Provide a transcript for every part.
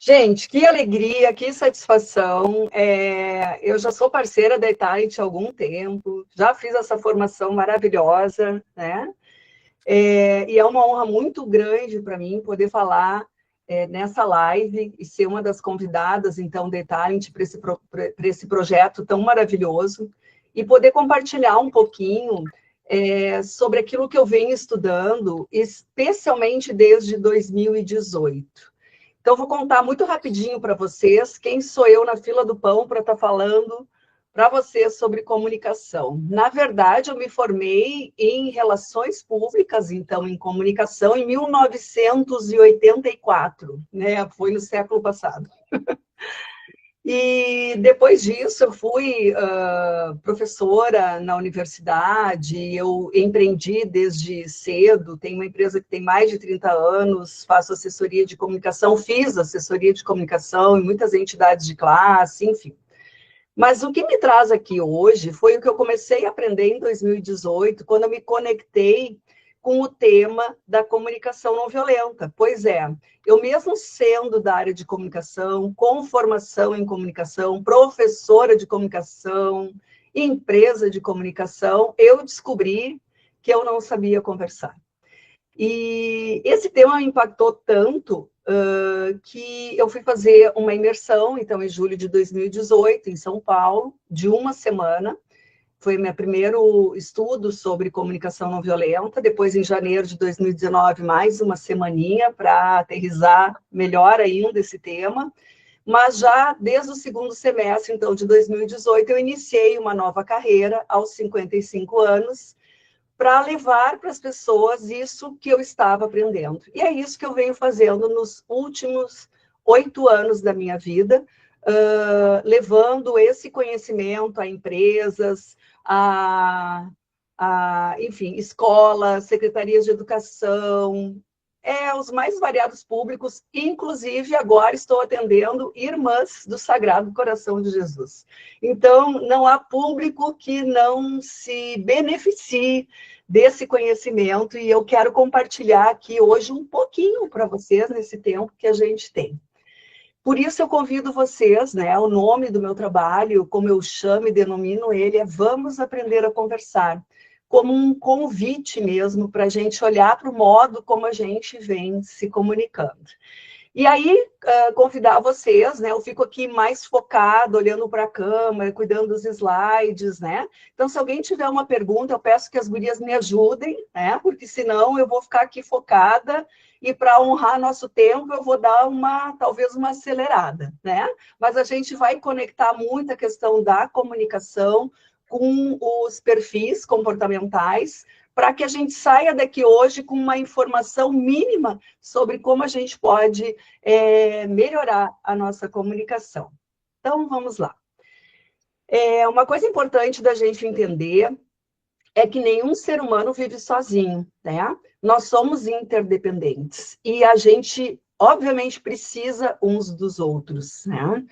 Gente, que alegria, que satisfação. Eu já sou parceira da Italent há algum tempo, já fiz essa formação maravilhosa, né? E é uma honra muito grande para mim poder falar nessa live e ser uma das convidadas, então, da Italent para esse projeto tão maravilhoso e poder compartilhar um pouquinho sobre aquilo que eu venho estudando, especialmente desde 2018. Então, vou contar muito rapidinho para vocês quem sou eu na fila do pão para estar falando para vocês sobre comunicação. Na verdade, eu me formei em relações públicas, então, em comunicação, em 1984, né? Foi no século passado. E depois disso, eu fui professora na universidade, eu empreendi desde cedo, tenho uma empresa que tem mais de 30 anos, faço assessoria de comunicação, fiz assessoria de comunicação em muitas entidades de classe, enfim. Mas o que me traz aqui hoje foi o que eu comecei a aprender em 2018, quando eu me conectei com o tema da comunicação não violenta. Pois é, eu mesmo sendo da área de comunicação, com formação em comunicação, professora de comunicação, empresa de comunicação, eu descobri que eu não sabia conversar. E esse tema me impactou tanto que eu fui fazer uma imersão, então, em julho de 2018, em São Paulo, de uma semana. Foi meu primeiro estudo sobre comunicação não violenta. Depois, em janeiro de 2019, mais uma semaninha para aterrissar melhor ainda esse tema. Mas já desde o segundo semestre, então, de 2018, eu iniciei uma nova carreira aos 55 anos, para levar para as pessoas isso que eu estava aprendendo. E é isso que eu venho fazendo nos últimos 8 anos da minha vida, levando esse conhecimento a empresas, enfim, escolas, secretarias de educação, os mais variados públicos, inclusive agora estou atendendo irmãs do Sagrado Coração de Jesus. Então, não há público que não se beneficie desse conhecimento, e eu quero compartilhar aqui hoje um pouquinho para vocês nesse tempo que a gente tem. Por isso eu convido vocês, né, o nome do meu trabalho, como eu chamo e denomino ele, é Vamos Aprender a Conversar, como um convite mesmo para a gente olhar para o modo como a gente vem se comunicando. E aí, convidar vocês, né? Eu fico aqui mais focado, olhando para a câmera, cuidando dos slides, né? Então, se alguém tiver uma pergunta, eu peço que as gurias me ajudem, né? Porque senão eu vou ficar aqui focada e para honrar nosso tempo, eu vou dar talvez uma acelerada, né? Mas a gente vai conectar muito a questão da comunicação com os perfis comportamentais, para que a gente saia daqui hoje com uma informação mínima sobre como a gente pode melhorar a nossa comunicação. Então, vamos lá. Uma coisa importante da gente entender é que nenhum ser humano vive sozinho, né? Nós somos interdependentes e a gente, obviamente, precisa uns dos outros, né?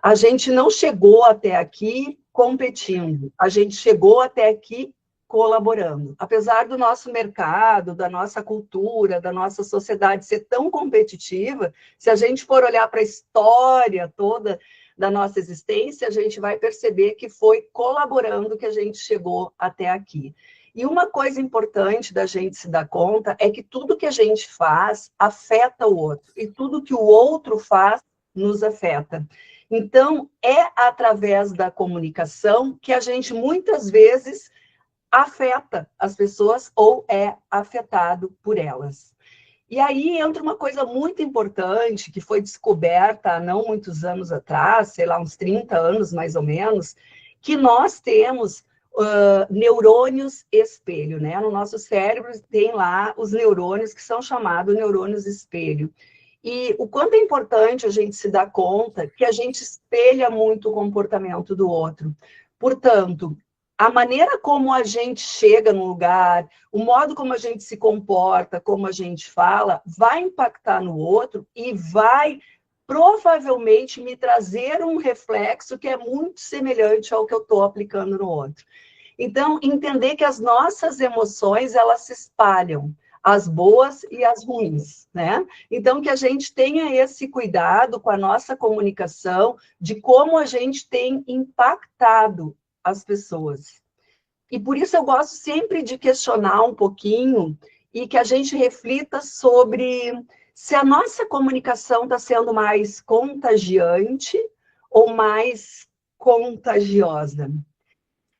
A gente não chegou até aqui competindo, a gente chegou até aqui colaborando. Apesar do nosso mercado, da nossa cultura, da nossa sociedade ser tão competitiva, se a gente for olhar para a história toda da nossa existência, a gente vai perceber que foi colaborando que a gente chegou até aqui. E uma coisa importante da gente se dar conta é que tudo que a gente faz afeta o outro, e tudo que o outro faz nos afeta. Então, é através da comunicação que a gente, muitas vezes, afeta as pessoas ou é afetado por elas. E aí entra uma coisa muito importante que foi descoberta há não muitos anos atrás, sei lá, uns 30 anos mais ou menos, que nós temos neurônios espelho, né? No nosso cérebro tem lá os neurônios que são chamados neurônios espelho. E o quanto é importante a gente se dar conta que a gente espelha muito o comportamento do outro. Portanto, a maneira como a gente chega no lugar, o modo como a gente se comporta, como a gente fala, vai impactar no outro e vai provavelmente me trazer um reflexo que é muito semelhante ao que eu estou aplicando no outro. Então, entender que as nossas emoções, elas se espalham. as boas e as ruins, né? Então, que a gente tenha esse cuidado com a nossa comunicação, de como a gente tem impactado as pessoas. E por isso eu gosto sempre de questionar um pouquinho e que a gente reflita sobre se a nossa comunicação está sendo mais contagiante ou mais contagiosa.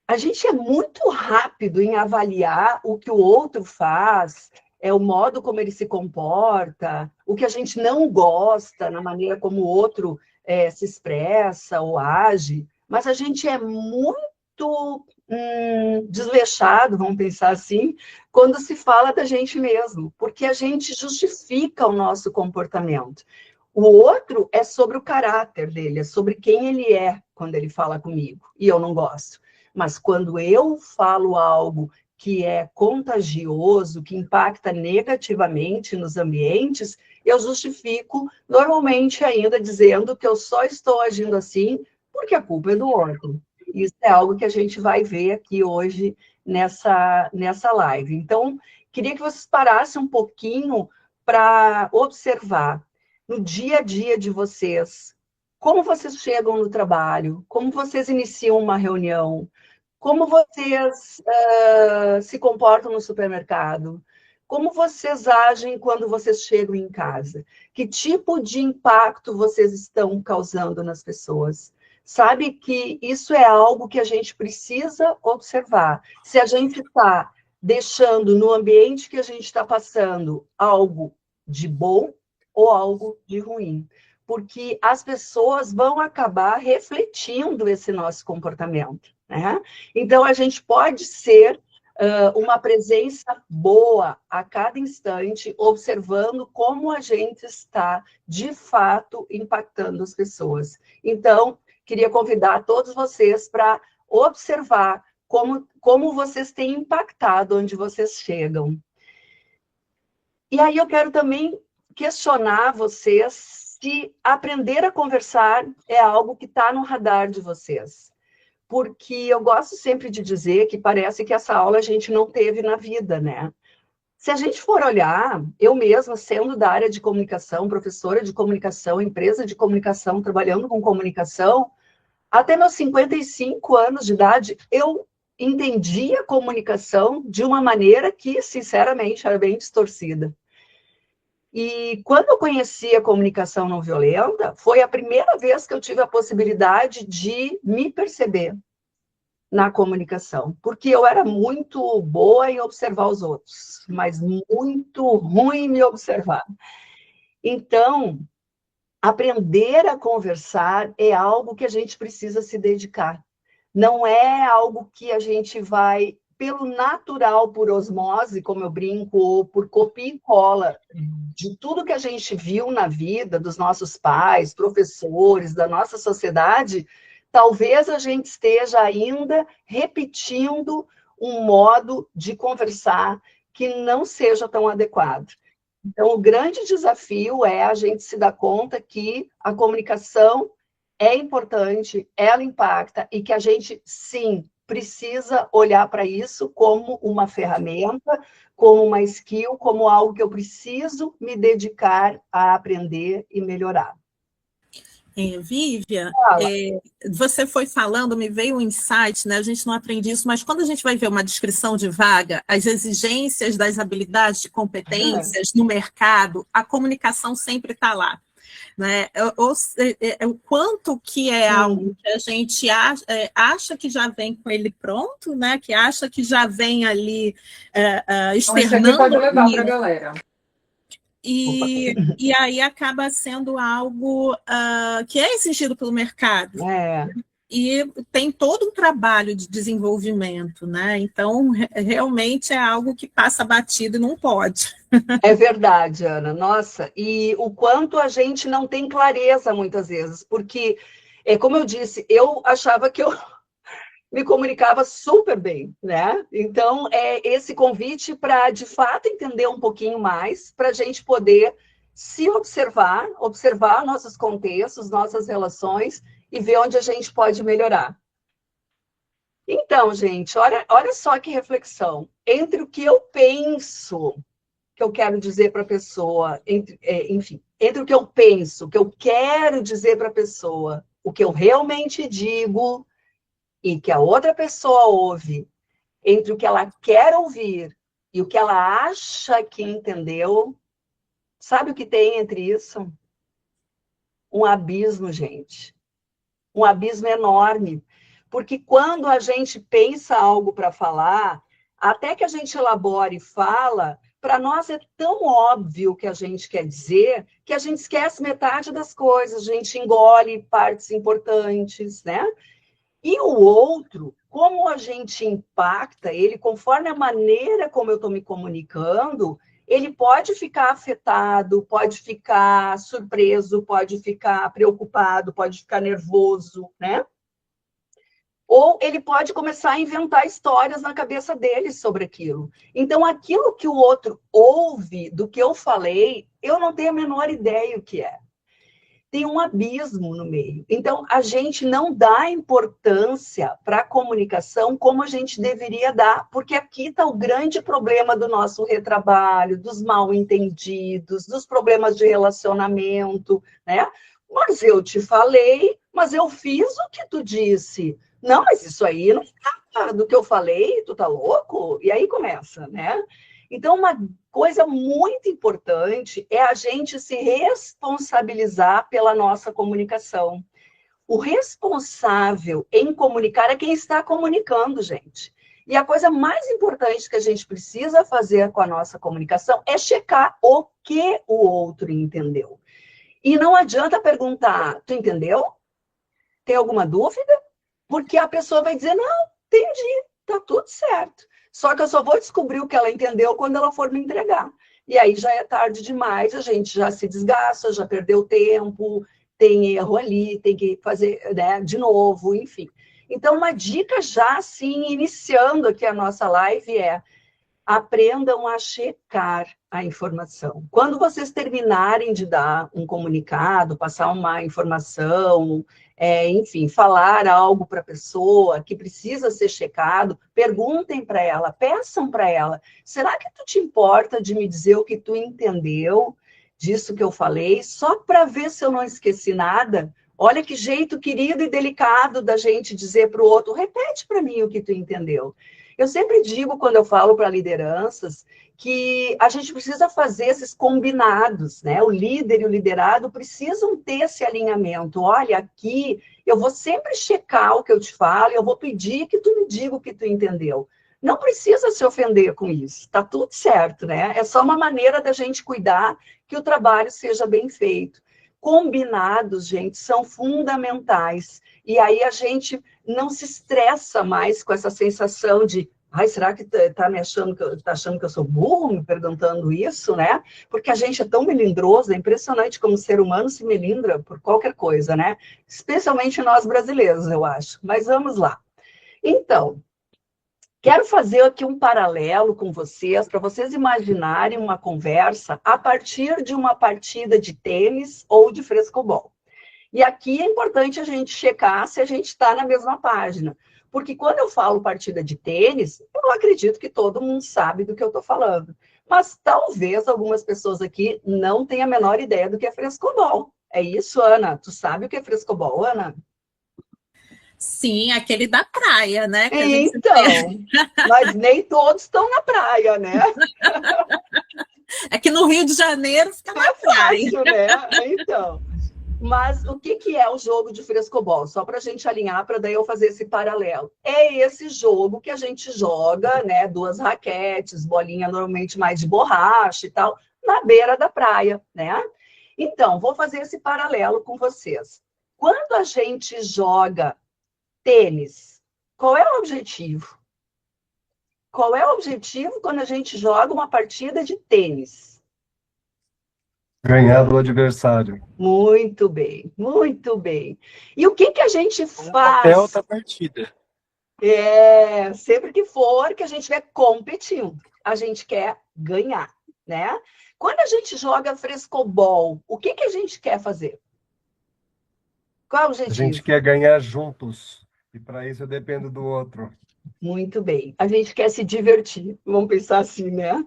A gente é muito rápido em avaliar o que o outro faz, o modo como ele se comporta, o que a gente não gosta na maneira como o outro se expressa ou age, mas a gente é muito desleixado, vamos pensar assim, quando se fala da gente mesmo, porque a gente justifica o nosso comportamento. O outro é sobre o caráter dele, é sobre quem ele é quando ele fala comigo, e eu não gosto. Mas quando eu falo algo que é contagioso, que impacta negativamente nos ambientes, eu justifico, normalmente ainda dizendo que eu só estou agindo assim porque a culpa é do outro. Isso é algo que a gente vai ver aqui hoje nessa live. Então, queria que vocês parassem um pouquinho para observar no dia a dia de vocês, como vocês chegam no trabalho, como vocês iniciam uma reunião, como vocês se comportam no supermercado, como vocês agem quando vocês chegam em casa, que tipo de impacto vocês estão causando nas pessoas. Sabe que isso é algo que a gente precisa observar. Se a gente está deixando no ambiente que a gente está passando algo de bom ou algo de ruim. Porque as pessoas vão acabar refletindo esse nosso comportamento, né? Então, a gente pode ser uma presença boa a cada instante, observando como a gente está, de fato, impactando as pessoas. Então, queria convidar todos vocês para observar como vocês têm impactado onde vocês chegam. E aí eu quero também questionar vocês se aprender a conversar é algo que está no radar de vocês. Porque eu gosto sempre de dizer que parece que essa aula a gente não teve na vida, né? Se a gente for olhar, eu mesma, sendo da área de comunicação, professora de comunicação, empresa de comunicação, trabalhando com comunicação, até meus 55 anos de idade, eu entendia a comunicação de uma maneira que, sinceramente, era bem distorcida. E quando eu conheci a comunicação não violenta, foi a primeira vez que eu tive a possibilidade de me perceber na comunicação, porque eu era muito boa em observar os outros, mas muito ruim em me observar. Então, aprender a conversar é algo que a gente precisa se dedicar. Não é algo que a gente vai, pelo natural, por osmose, como eu brinco, ou por copia e cola, de tudo que a gente viu na vida, dos nossos pais, professores, da nossa sociedade, talvez a gente esteja ainda repetindo um modo de conversar que não seja tão adequado. Então, o grande desafio é a gente se dar conta que a comunicação é importante, ela impacta, e que a gente, sim, precisa olhar para isso como uma ferramenta, como uma skill, como algo que eu preciso me dedicar a aprender e melhorar. Vivian, você foi falando, me veio um insight, né? A gente não aprende isso, mas quando a gente vai ver uma descrição de vaga, as exigências das habilidades, de competências no mercado, a comunicação sempre está lá. Né? O quanto que é algo que a gente acha que já vem com ele pronto, né? Que acha que já vem ali externando. Isso aqui pode levar para a galera. E aí acaba sendo algo que é exigido pelo mercado. E tem todo um trabalho de desenvolvimento, né? Então, realmente é algo que passa batido e não pode. É verdade, Ana. Nossa, e o quanto a gente não tem clareza muitas vezes, porque, como eu disse, eu achava que eu me comunicava super bem, né? Então, é esse convite para, de fato, entender um pouquinho mais, para a gente poder se observar, observar nossos contextos, nossas relações e ver onde a gente pode melhorar. Então, gente, olha só que reflexão. Entre o que eu penso que eu quero dizer para a pessoa, enfim, entre o que eu penso, o que eu quero dizer para a pessoa, o que eu realmente digo e que a outra pessoa ouve, entre o que ela quer ouvir e o que ela acha que entendeu, sabe o que tem entre isso? Um abismo, gente. Um abismo enorme. Porque quando a gente pensa algo para falar, até que a gente elabore e fala, para nós é tão óbvio o que a gente quer dizer que a gente esquece metade das coisas, a gente engole partes importantes, né? E o outro, como a gente impacta ele, conforme a maneira como eu estou me comunicando, ele pode ficar afetado, pode ficar surpreso, pode ficar preocupado, pode ficar nervoso, né? Ou ele pode começar a inventar histórias na cabeça dele sobre aquilo. Então, aquilo que o outro ouve do que eu falei, eu não tenho a menor ideia o que é. Tem um abismo no meio. Então, a gente não dá importância para a comunicação como a gente deveria dar, porque aqui está o grande problema do nosso retrabalho, dos mal-entendidos, dos problemas de relacionamento, né? Mas eu te falei, mas eu fiz o que tu disse. Não, mas isso aí não tá do que eu falei, tu tá louco? E aí começa, né? Então, uma coisa muito importante é a gente se responsabilizar pela nossa comunicação. O responsável em comunicar é quem está comunicando, gente. E a coisa mais importante que a gente precisa fazer com a nossa comunicação é checar o que o outro entendeu. E não adianta perguntar, tu entendeu? Tem alguma dúvida? Porque a pessoa vai dizer, não, entendi, tá tudo certo. Só que eu só vou descobrir o que ela entendeu quando ela for me entregar. E aí já é tarde demais, a gente já se desgasta, já perdeu tempo, tem erro ali, tem que fazer, né, de novo, enfim. Então, uma dica já, assim, iniciando aqui a nossa live é: aprendam a checar a informação. Quando vocês terminarem de dar um comunicado, passar uma informação, enfim, falar algo para a pessoa que precisa ser checado, perguntem para ela, peçam para ela, será que tu te importa de me dizer o que tu entendeu disso que eu falei, só para ver se eu não esqueci nada? Olha que jeito querido e delicado da gente dizer para o outro, repete para mim o que tu entendeu. Eu sempre digo, quando eu falo para lideranças, que a gente precisa fazer esses combinados, né? O líder e o liderado precisam ter esse alinhamento. Olha, aqui eu vou sempre checar o que eu te falo, eu vou pedir que tu me diga o que tu entendeu. Não precisa se ofender com isso, tá tudo certo, né? É só uma maneira da gente cuidar que o trabalho seja bem feito. Combinados, gente, são fundamentais. E aí a gente não se estressa mais com essa sensação de, ai, será que tá achando que eu sou burro me perguntando isso, né? Porque a gente é tão melindroso, é impressionante como o ser humano se melindra por qualquer coisa, né? Especialmente nós brasileiros, eu acho. Mas vamos lá. Então, quero fazer aqui um paralelo com vocês, para vocês imaginarem uma conversa a partir de uma partida de tênis ou de frescobol. E aqui é importante a gente checar se a gente está na mesma página. Porque quando eu falo partida de tênis, eu acredito que todo mundo sabe do que eu estou falando. Mas talvez algumas pessoas aqui não tenham a menor ideia do que é frescobol. É isso, Ana? Tu sabe o que é frescobol, Ana? Sim, aquele da praia, né? Que a gente Então, mas nem todos estão na praia, né? É que no Rio de Janeiro fica na praia. Fácil, né? Então. Mas o que é o jogo de frescobol? Só para a gente alinhar, para daí eu fazer esse paralelo. É esse jogo que a gente joga, né? Duas raquetes, bolinha normalmente mais de borracha e tal, na beira da praia, né? Então, vou fazer esse paralelo com vocês. Quando a gente joga tênis, qual é o objetivo? Qual é o objetivo quando a gente joga uma partida de tênis? Ganhar do adversário. Muito bem, muito bem. E o que a gente O papel faz? da partida. Sempre que for que a gente estiver competindo, a gente quer ganhar, né? Quando a gente joga frescobol, o que a gente quer fazer? Qual é o A gente objetivo? quer ganhar juntos. E para isso eu dependo do outro. Muito bem. A gente quer se divertir, vamos pensar assim, né?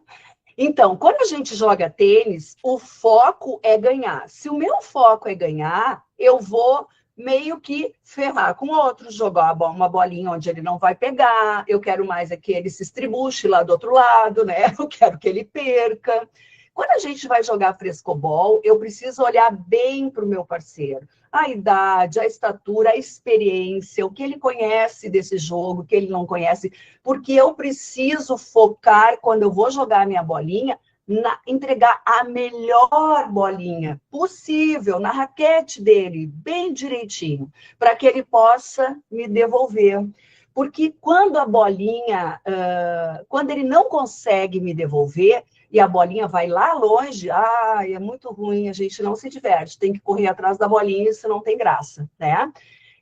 Então, quando a gente joga tênis, o foco é ganhar. Se o meu foco é ganhar, eu vou meio que ferrar com o outro, jogar uma bolinha onde ele não vai pegar, eu quero mais é que ele se estribuche lá do outro lado, né? Eu quero que ele perca. Quando a gente vai jogar frescobol, eu preciso olhar bem para o meu parceiro. A idade, a estatura, a experiência, o que ele conhece desse jogo, o que ele não conhece, porque eu preciso focar, quando eu vou jogar a minha bolinha, entregar a melhor bolinha possível na raquete dele, bem direitinho, para que ele possa me devolver. Porque quando a bolinha, quando ele não consegue me devolver, e a bolinha vai lá longe, é muito ruim, a gente não se diverte, tem que correr atrás da bolinha, isso não tem graça, né?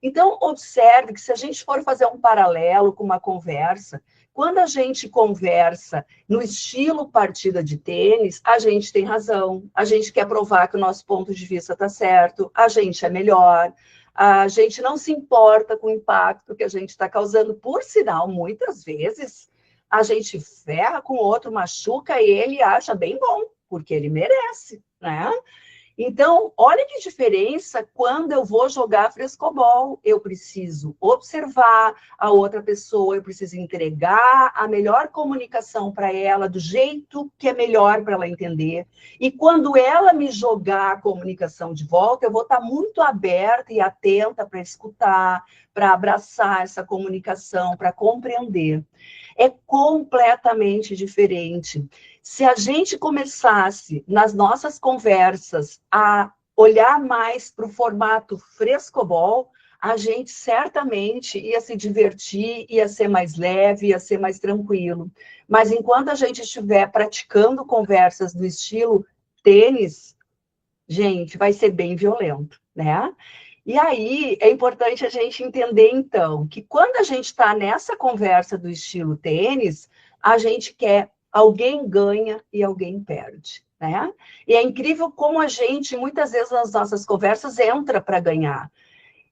Então, observe que se a gente for fazer um paralelo com uma conversa, quando a gente conversa no estilo partida de tênis, a gente tem razão, a gente quer provar que o nosso ponto de vista está certo, a gente é melhor, a gente não se importa com o impacto que a gente está causando, por sinal, muitas vezes a gente ferra com o outro, machuca ele e acha bem bom, porque ele merece, né? Então, olha que diferença quando eu vou jogar frescobol. Eu preciso observar a outra pessoa, eu preciso entregar a melhor comunicação para ela, do jeito que é melhor para ela entender. E quando ela me jogar a comunicação de volta, eu vou estar muito aberta e atenta para escutar, para abraçar essa comunicação, para compreender. É completamente diferente. Se a gente começasse, nas nossas conversas, a olhar mais para o formato frescobol, a gente certamente ia se divertir, ia ser mais leve, ia ser mais tranquilo. Mas enquanto a gente estiver praticando conversas do estilo tênis, gente, vai ser bem violento, né? E aí é importante a gente entender, então, que quando a gente está nessa conversa do estilo tênis, a gente quer alguém ganha e alguém perde, né? E é incrível como a gente, muitas vezes nas nossas conversas, entra para ganhar.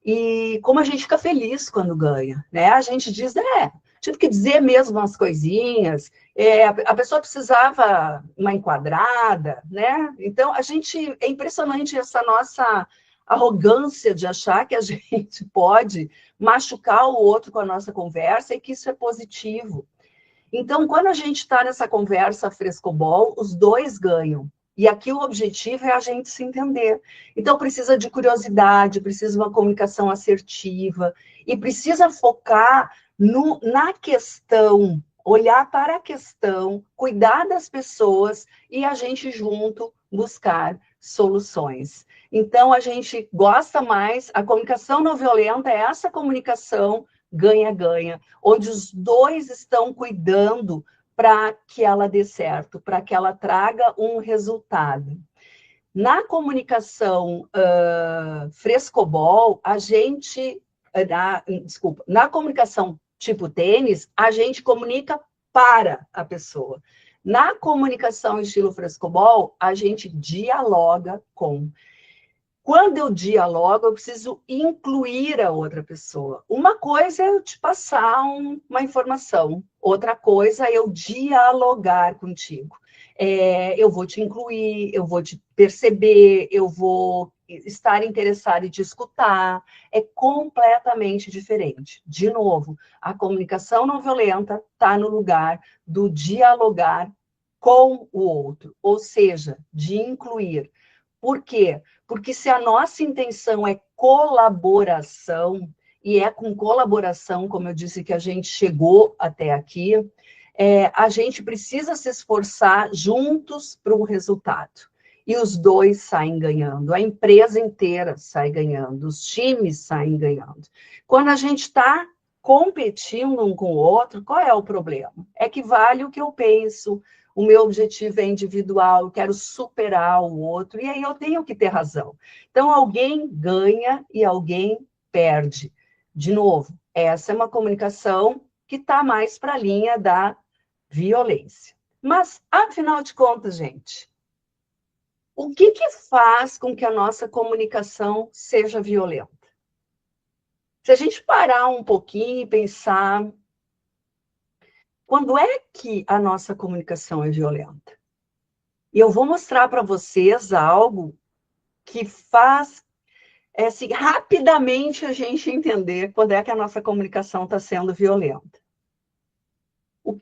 E como a gente fica feliz quando ganha, né? A gente diz, tive que dizer mesmo umas coisinhas, a pessoa precisava uma enquadrada, né? Então, é impressionante essa nossa arrogância de achar que a gente pode machucar o outro com a nossa conversa e que isso é positivo. Então, quando a gente está nessa conversa frescobol, os dois ganham. E aqui o objetivo é a gente se entender. Então, precisa de curiosidade, precisa de uma comunicação assertiva, e precisa focar na questão, olhar para a questão, cuidar das pessoas e a gente junto buscar soluções. Então, a gente gosta mais, a comunicação não violenta é essa comunicação ganha-ganha, onde os dois estão cuidando para que ela dê certo, para que ela traga um resultado. Na comunicação frescobol, a gente... na comunicação tipo tênis, a gente comunica para a pessoa. Na comunicação estilo frescobol, a gente dialoga com. Quando eu dialogo, eu preciso incluir a outra pessoa. Uma coisa é eu te passar uma informação, outra coisa é eu dialogar contigo. Eu vou te incluir, eu vou te perceber, eu vou estar interessado em te escutar. É completamente diferente. De novo, a comunicação não violenta está no lugar do dialogar com o outro, ou seja, de incluir. Por quê? Porque se a nossa intenção é colaboração, e é com colaboração, como eu disse, que a gente chegou até aqui, a gente precisa se esforçar juntos para um resultado. E os dois saem ganhando, a empresa inteira sai ganhando, os times saem ganhando. Quando a gente está competindo um com o outro, qual é o problema? É que vale o que eu penso, o meu objetivo é individual, eu quero superar o outro, e aí eu tenho que ter razão. Então, alguém ganha e alguém perde. De novo, essa é uma comunicação que está mais para a linha da violência. Mas, afinal de contas, gente, o que faz com que a nossa comunicação seja violenta? Se a gente parar um pouquinho e pensar, quando é que a nossa comunicação é violenta? E eu vou mostrar para vocês algo que faz assim, rapidamente a gente entender quando é que a nossa comunicação está sendo violenta. O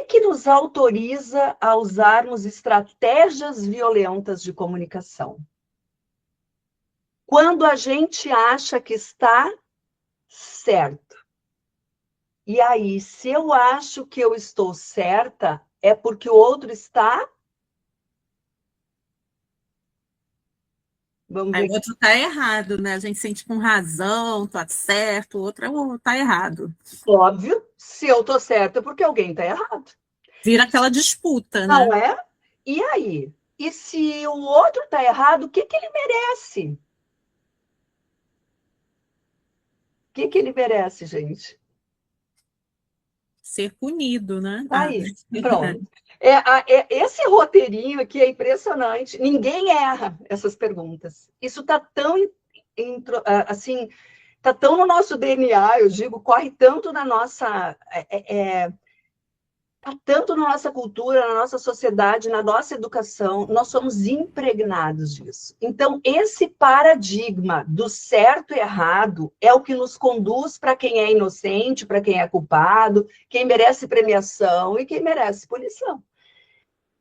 que nos autoriza a usarmos estratégias violentas de comunicação? Quando a gente acha que está certo. E aí, se eu acho que eu estou certa, é porque o outro está... Vamos Aí ver. o outro está errado, né? A gente sente com razão, tá certo, o outro está errado. Óbvio, se eu estou certa, é porque alguém está errado. Vira aquela disputa, né? Não é? E aí? E se o outro está errado, o que ele merece? O que ele merece, gente? Ser punido, né? Aí, pronto. Esse roteirinho aqui é impressionante. Ninguém erra essas perguntas. Isso está tão assim, está tão no nosso DNA, eu digo, corre tanto na nossa está tanto na nossa cultura, na nossa sociedade, na nossa educação, nós somos impregnados disso. Então, esse paradigma do certo e errado é o que nos conduz para quem é inocente, para quem é culpado, quem merece premiação e quem merece punição.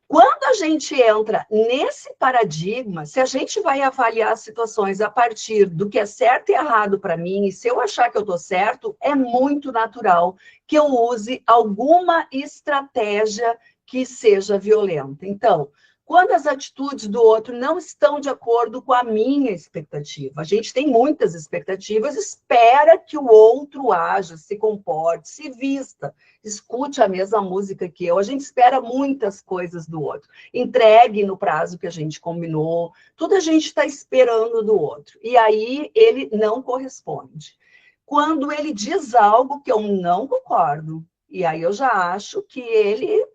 Quando a gente entra nesse paradigma, se a gente vai avaliar situações a partir do que é certo e errado para mim, e se eu achar que eu estou certo, é muito natural que eu use alguma estratégia que seja violenta. Então, quando as atitudes do outro não estão de acordo com a minha expectativa, a gente tem muitas expectativas, espera que o outro haja, se comporte, se vista, escute a mesma música que eu, a gente espera muitas coisas do outro, entregue no prazo que a gente combinou, tudo a gente está esperando do outro, e aí ele não corresponde. Quando ele diz algo que eu não concordo, e aí eu já acho que ele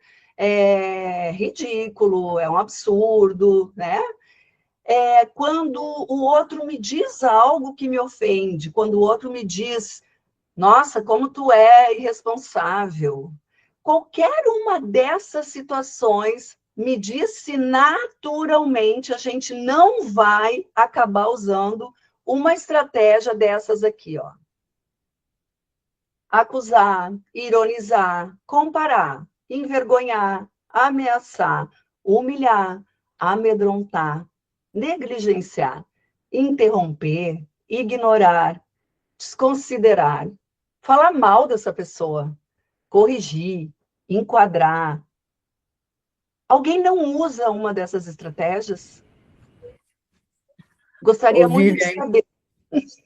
é ridículo, é um absurdo, né? Quando o outro me diz algo que me ofende, quando o outro me diz, nossa, como tu é irresponsável. Qualquer uma dessas situações me diz se naturalmente a gente não vai acabar usando uma estratégia dessas aqui, ó. Acusar, ironizar, comparar, envergonhar, ameaçar, humilhar, amedrontar, negligenciar, interromper, ignorar, desconsiderar, falar mal dessa pessoa, corrigir, enquadrar. Alguém não usa uma dessas estratégias? Gostaria muito de Vivian, saber.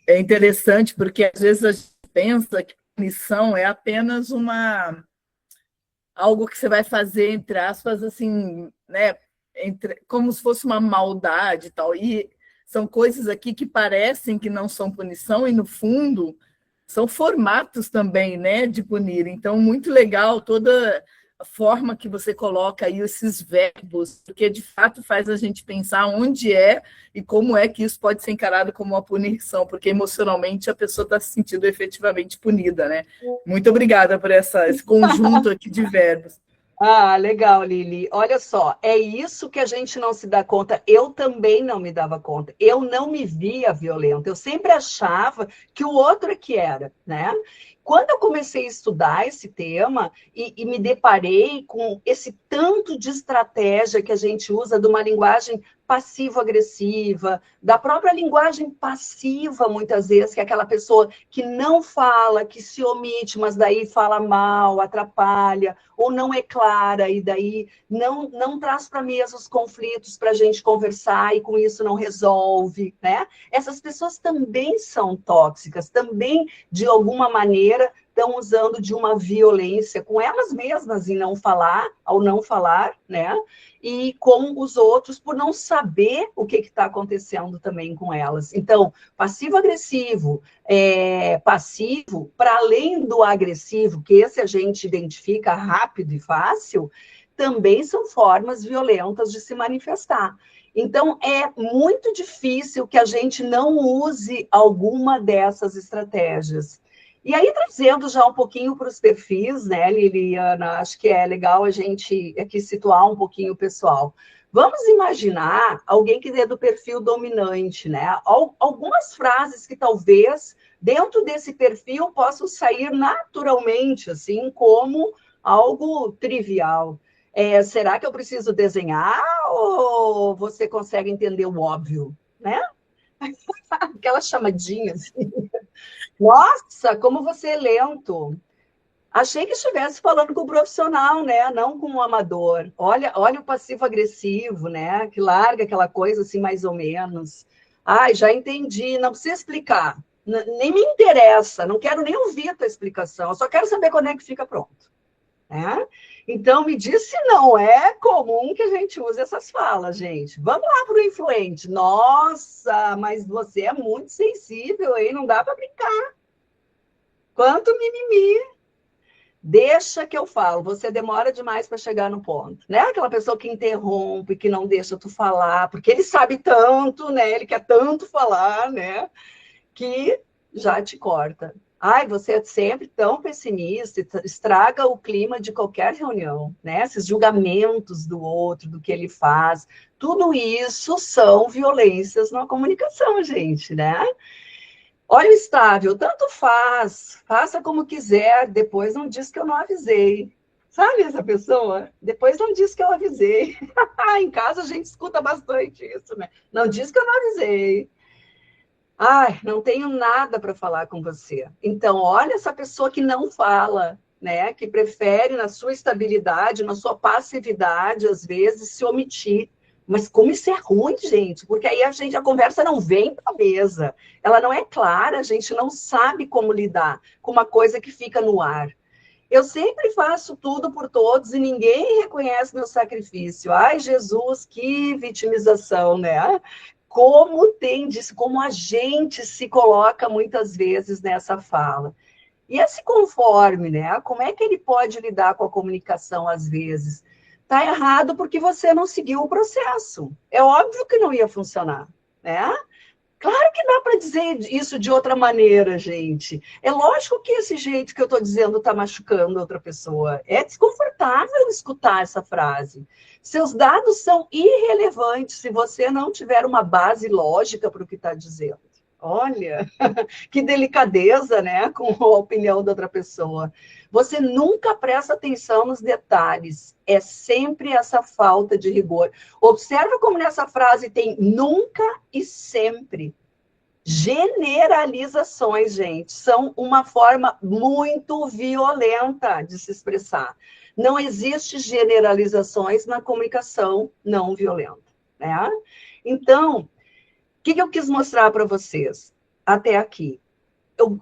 é interessante porque às vezes a gente pensa que punição é apenas algo que você vai fazer, entre aspas, assim, né, como se fosse uma maldade e tal. E são coisas aqui que parecem que não são punição e, no fundo, são formatos também, né, de punir. Então, muito legal toda a forma que você coloca aí esses verbos, porque de fato faz a gente pensar onde é e como é que isso pode ser encarado como uma punição, porque emocionalmente a pessoa está se sentindo efetivamente punida, né? Muito obrigada por esse conjunto aqui de verbos. Ah, legal, Lili. Olha só, é isso que a gente não se dá conta. Eu também não me dava conta. Eu não me via violenta. Eu sempre achava que o outro é que era, né? Quando eu comecei a estudar esse tema e me deparei com esse tanto de estratégia que a gente usa de uma linguagem passivo-agressiva, da própria linguagem passiva, muitas vezes, que é aquela pessoa que não fala, que se omite, mas daí fala mal, atrapalha, ou não é clara, e daí não traz para a mesa os conflitos para a gente conversar, e com isso não resolve, né? Essas pessoas também são tóxicas, também, de alguma maneira, estão usando de uma violência com elas mesmas em não falar, ao não falar, né? E com os outros por não saber o que está acontecendo também com elas. Então, passivo-agressivo, passivo, para além do agressivo, que esse a gente identifica rápido e fácil, também são formas violentas de se manifestar. Então, é muito difícil que a gente não use alguma dessas estratégias. E aí, trazendo já um pouquinho para os perfis, né, Liliana, acho que é legal a gente aqui situar um pouquinho o pessoal. Vamos imaginar alguém que é do perfil dominante, né? Algumas frases que talvez dentro desse perfil possam sair naturalmente, assim, como algo trivial. Será que eu preciso desenhar ou você consegue entender o óbvio, né? Aquelas chamadinhas. Nossa, como você é lento. Achei que estivesse falando com um profissional, né? Não com um amador. Olha o passivo-agressivo, né? Que larga aquela coisa assim, mais ou menos. Ai, já entendi, não precisa explicar. Nem me interessa, não quero nem ouvir a tua explicação, eu só quero saber quando é que fica pronto. Né? Então, me diz se não é comum que a gente use essas falas, gente. Vamos lá para o influente. Nossa, mas você é muito sensível, hein? Não dá para brincar. Quanto mimimi. Deixa que eu falo, você demora demais para chegar no ponto. Né? Aquela pessoa que interrompe, que não deixa tu falar, porque ele sabe tanto, né? Ele quer tanto falar, né? Que já te corta. Ai, você é sempre tão pessimista, estraga o clima de qualquer reunião, né? Esses julgamentos do outro, do que ele faz, tudo isso são violências na comunicação, gente, né? Olha o estável, tanto faz, faça como quiser, depois não diz que eu não avisei. Sabe essa pessoa? Depois não diz que eu avisei. Em casa a gente escuta bastante isso, né? Não diz que eu não avisei. Ai, não tenho nada para falar com você. Então, olha essa pessoa que não fala, né? Que prefere, na sua estabilidade, na sua passividade, às vezes, se omitir. Mas como isso é ruim, gente, porque aí a conversa não vem para a mesa, ela não é clara, a gente não sabe como lidar com uma coisa que fica no ar. Eu sempre faço tudo por todos e ninguém reconhece meu sacrifício. Ai, Jesus, que vitimização, né? Como a gente se coloca muitas vezes nessa fala. E esse conforme, né? Como é que ele pode lidar com a comunicação às vezes? Está errado porque você não seguiu o processo. É óbvio que não ia funcionar, né? Claro que dá para dizer isso de outra maneira, gente. É lógico que esse jeito que eu estou dizendo está machucando outra pessoa. É desconfortável escutar essa frase. Seus dados são irrelevantes se você não tiver uma base lógica para o que está dizendo. Olha, que delicadeza, né, com a opinião da outra pessoa. Você nunca presta atenção nos detalhes. É sempre essa falta de rigor. Observa como nessa frase tem nunca e sempre. Generalizações, gente, são uma forma muito violenta de se expressar. Não existe generalizações na comunicação não violenta, né? Então, o que eu quis mostrar para vocês até aqui?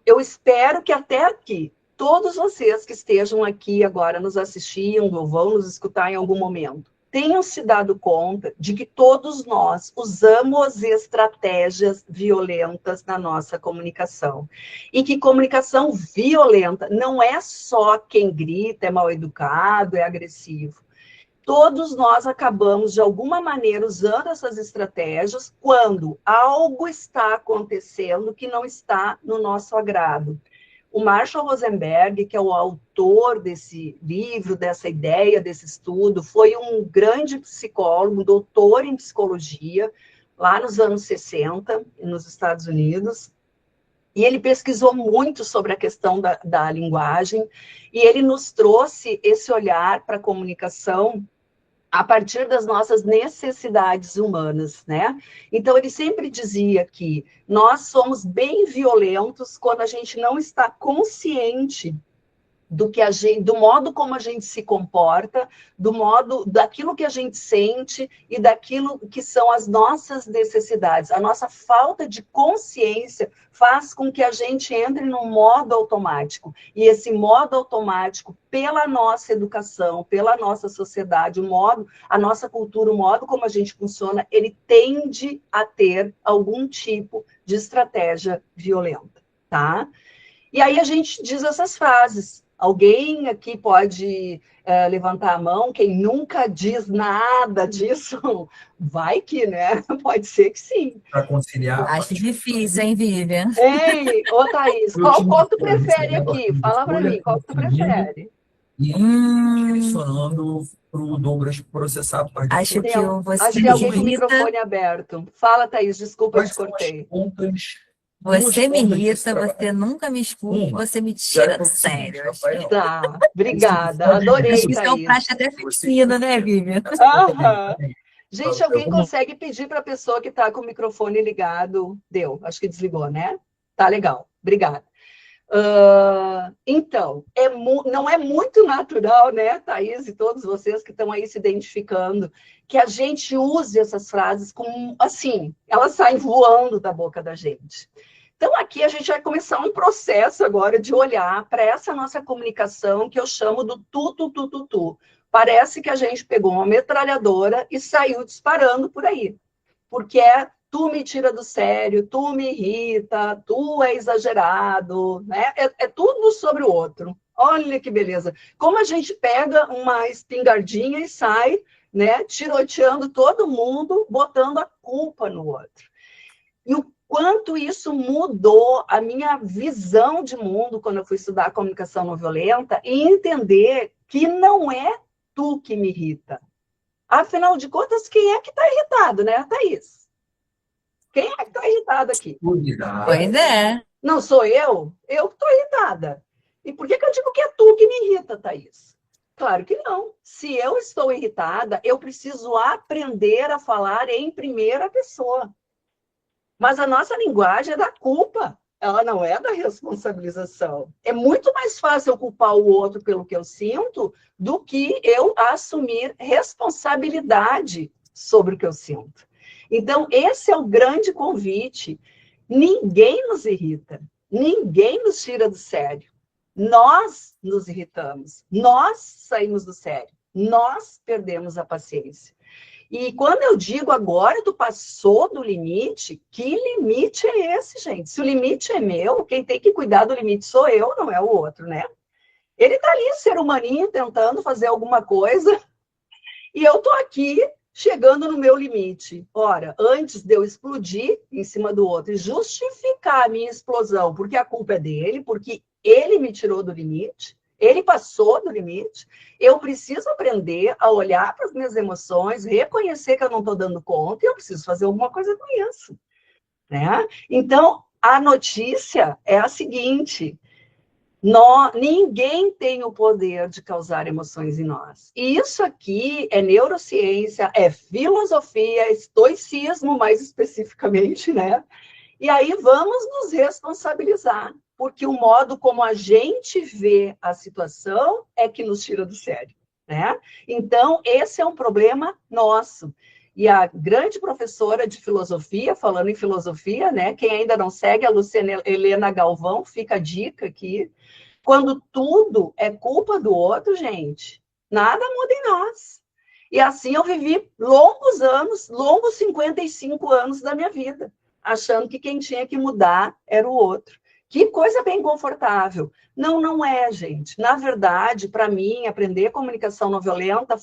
Eu espero que até aqui, todos vocês que estejam aqui agora nos assistindo ou vão nos escutar em algum momento, tenham se dado conta de que todos nós usamos estratégias violentas na nossa comunicação. E que comunicação violenta não é só quem grita, é mal educado, é agressivo. Todos nós acabamos, de alguma maneira, usando essas estratégias quando algo está acontecendo que não está no nosso agrado. O Marshall Rosenberg, que é o autor desse livro, dessa ideia, desse estudo, foi um grande psicólogo, doutor em psicologia, lá nos anos 60, nos Estados Unidos, e ele pesquisou muito sobre a questão da linguagem, e ele nos trouxe esse olhar para a comunicação a partir das nossas necessidades humanas, né? Então, ele sempre dizia que nós somos bem violentos quando a gente não está consciente do modo como a gente se comporta, daquilo que a gente sente e daquilo que são as nossas necessidades. A nossa falta de consciência faz com que a gente entre num modo automático. E esse modo automático, pela nossa educação, pela nossa sociedade, a nossa cultura, o modo como a gente funciona, ele tende a ter algum tipo de estratégia violenta, tá? E aí a gente diz essas frases. Alguém aqui pode levantar a mão, quem nunca diz nada disso, vai que, né? Pode ser que sim. Para conciliar. Acho difícil, hein, Vivian? Ei, ô Thaís, qual tu prefere aqui? Fala para mim, qual tu prefere? E questionando para o Douglas processar a parte Acho de que você Acho que me tem alguém com o irrita, microfone aberto. Fala, Thaís, desculpa, eu quais te são as cortei. pontas, você me duas pontas desse irrita, você trabalho. nunca me escuta, Uma, você me já tira é do o seguinte, sério. Rafael, Tá, isso obrigada. pode Adorei, Acho que isso é um praxe Thaís. até feminino, né, Vivian? Aham. Gente, alguém Vamos consegue pedir para a pessoa que está com o microfone ligado? Deu, acho que desligou, né? Tá legal, obrigada. Então, não é muito natural, né, Thaís e todos vocês que estão aí se identificando, que a gente use essas frases como, assim, elas saem voando da boca da gente. Então, aqui a gente vai começar um processo agora de olhar para essa nossa comunicação que eu chamo do tu, tu, tu, tu, tu. Parece que a gente pegou uma metralhadora e saiu disparando por aí. Porque tu me tira do sério, tu me irrita, tu é exagerado, né? É tudo sobre o outro. Olha que beleza. Como a gente pega uma espingardinha e sai, né, tiroteando todo mundo, botando a culpa no outro. E o quanto isso mudou a minha visão de mundo quando eu fui estudar comunicação não violenta e entender que não é tu que me irrita. Afinal de contas, quem é que está irritado, né, Thaís? Quem é que está irritado aqui? Pois é. Não sou eu? Eu que estou irritada. E por que eu digo que é tu que me irrita, Thaís? Claro que não. Se eu estou irritada, eu preciso aprender a falar em primeira pessoa. Mas a nossa linguagem é da culpa, ela não é da responsabilização. É muito mais fácil eu culpar o outro pelo que eu sinto do que eu assumir responsabilidade sobre o que eu sinto. Então, esse é o grande convite. Ninguém nos irrita, ninguém nos tira do sério. Nós nos irritamos, nós saímos do sério, nós perdemos a paciência. E quando eu digo agora tu passou do limite, que limite é esse, gente? Se o limite é meu, quem tem que cuidar do limite sou eu, não é o outro, né? Ele tá ali, ser humaninho, tentando fazer alguma coisa, e eu tô aqui chegando no meu limite. Ora, antes de eu explodir em cima do outro e justificar a minha explosão, porque a culpa é dele, porque ele me tirou do limite, ele passou do limite, eu preciso aprender a olhar para as minhas emoções, reconhecer que eu não estou dando conta e eu preciso fazer alguma coisa com isso, né? Então, a notícia é a seguinte: ninguém tem o poder de causar emoções em nós. E isso aqui é neurociência, é filosofia, é estoicismo, mais especificamente, né? E aí vamos nos responsabilizar, porque o modo como a gente vê a situação é que nos tira do sério, né? Então, esse é um problema nosso. E a grande professora de filosofia, falando em filosofia, né? Quem ainda não segue, a Luciana Helena Galvão, fica a dica aqui. Quando tudo é culpa do outro, gente, nada muda em nós. E assim eu vivi longos 55 anos da minha vida, achando que quem tinha que mudar era o outro. Que coisa bem confortável. Não, não é, gente. Na verdade, para mim, aprender comunicação não violenta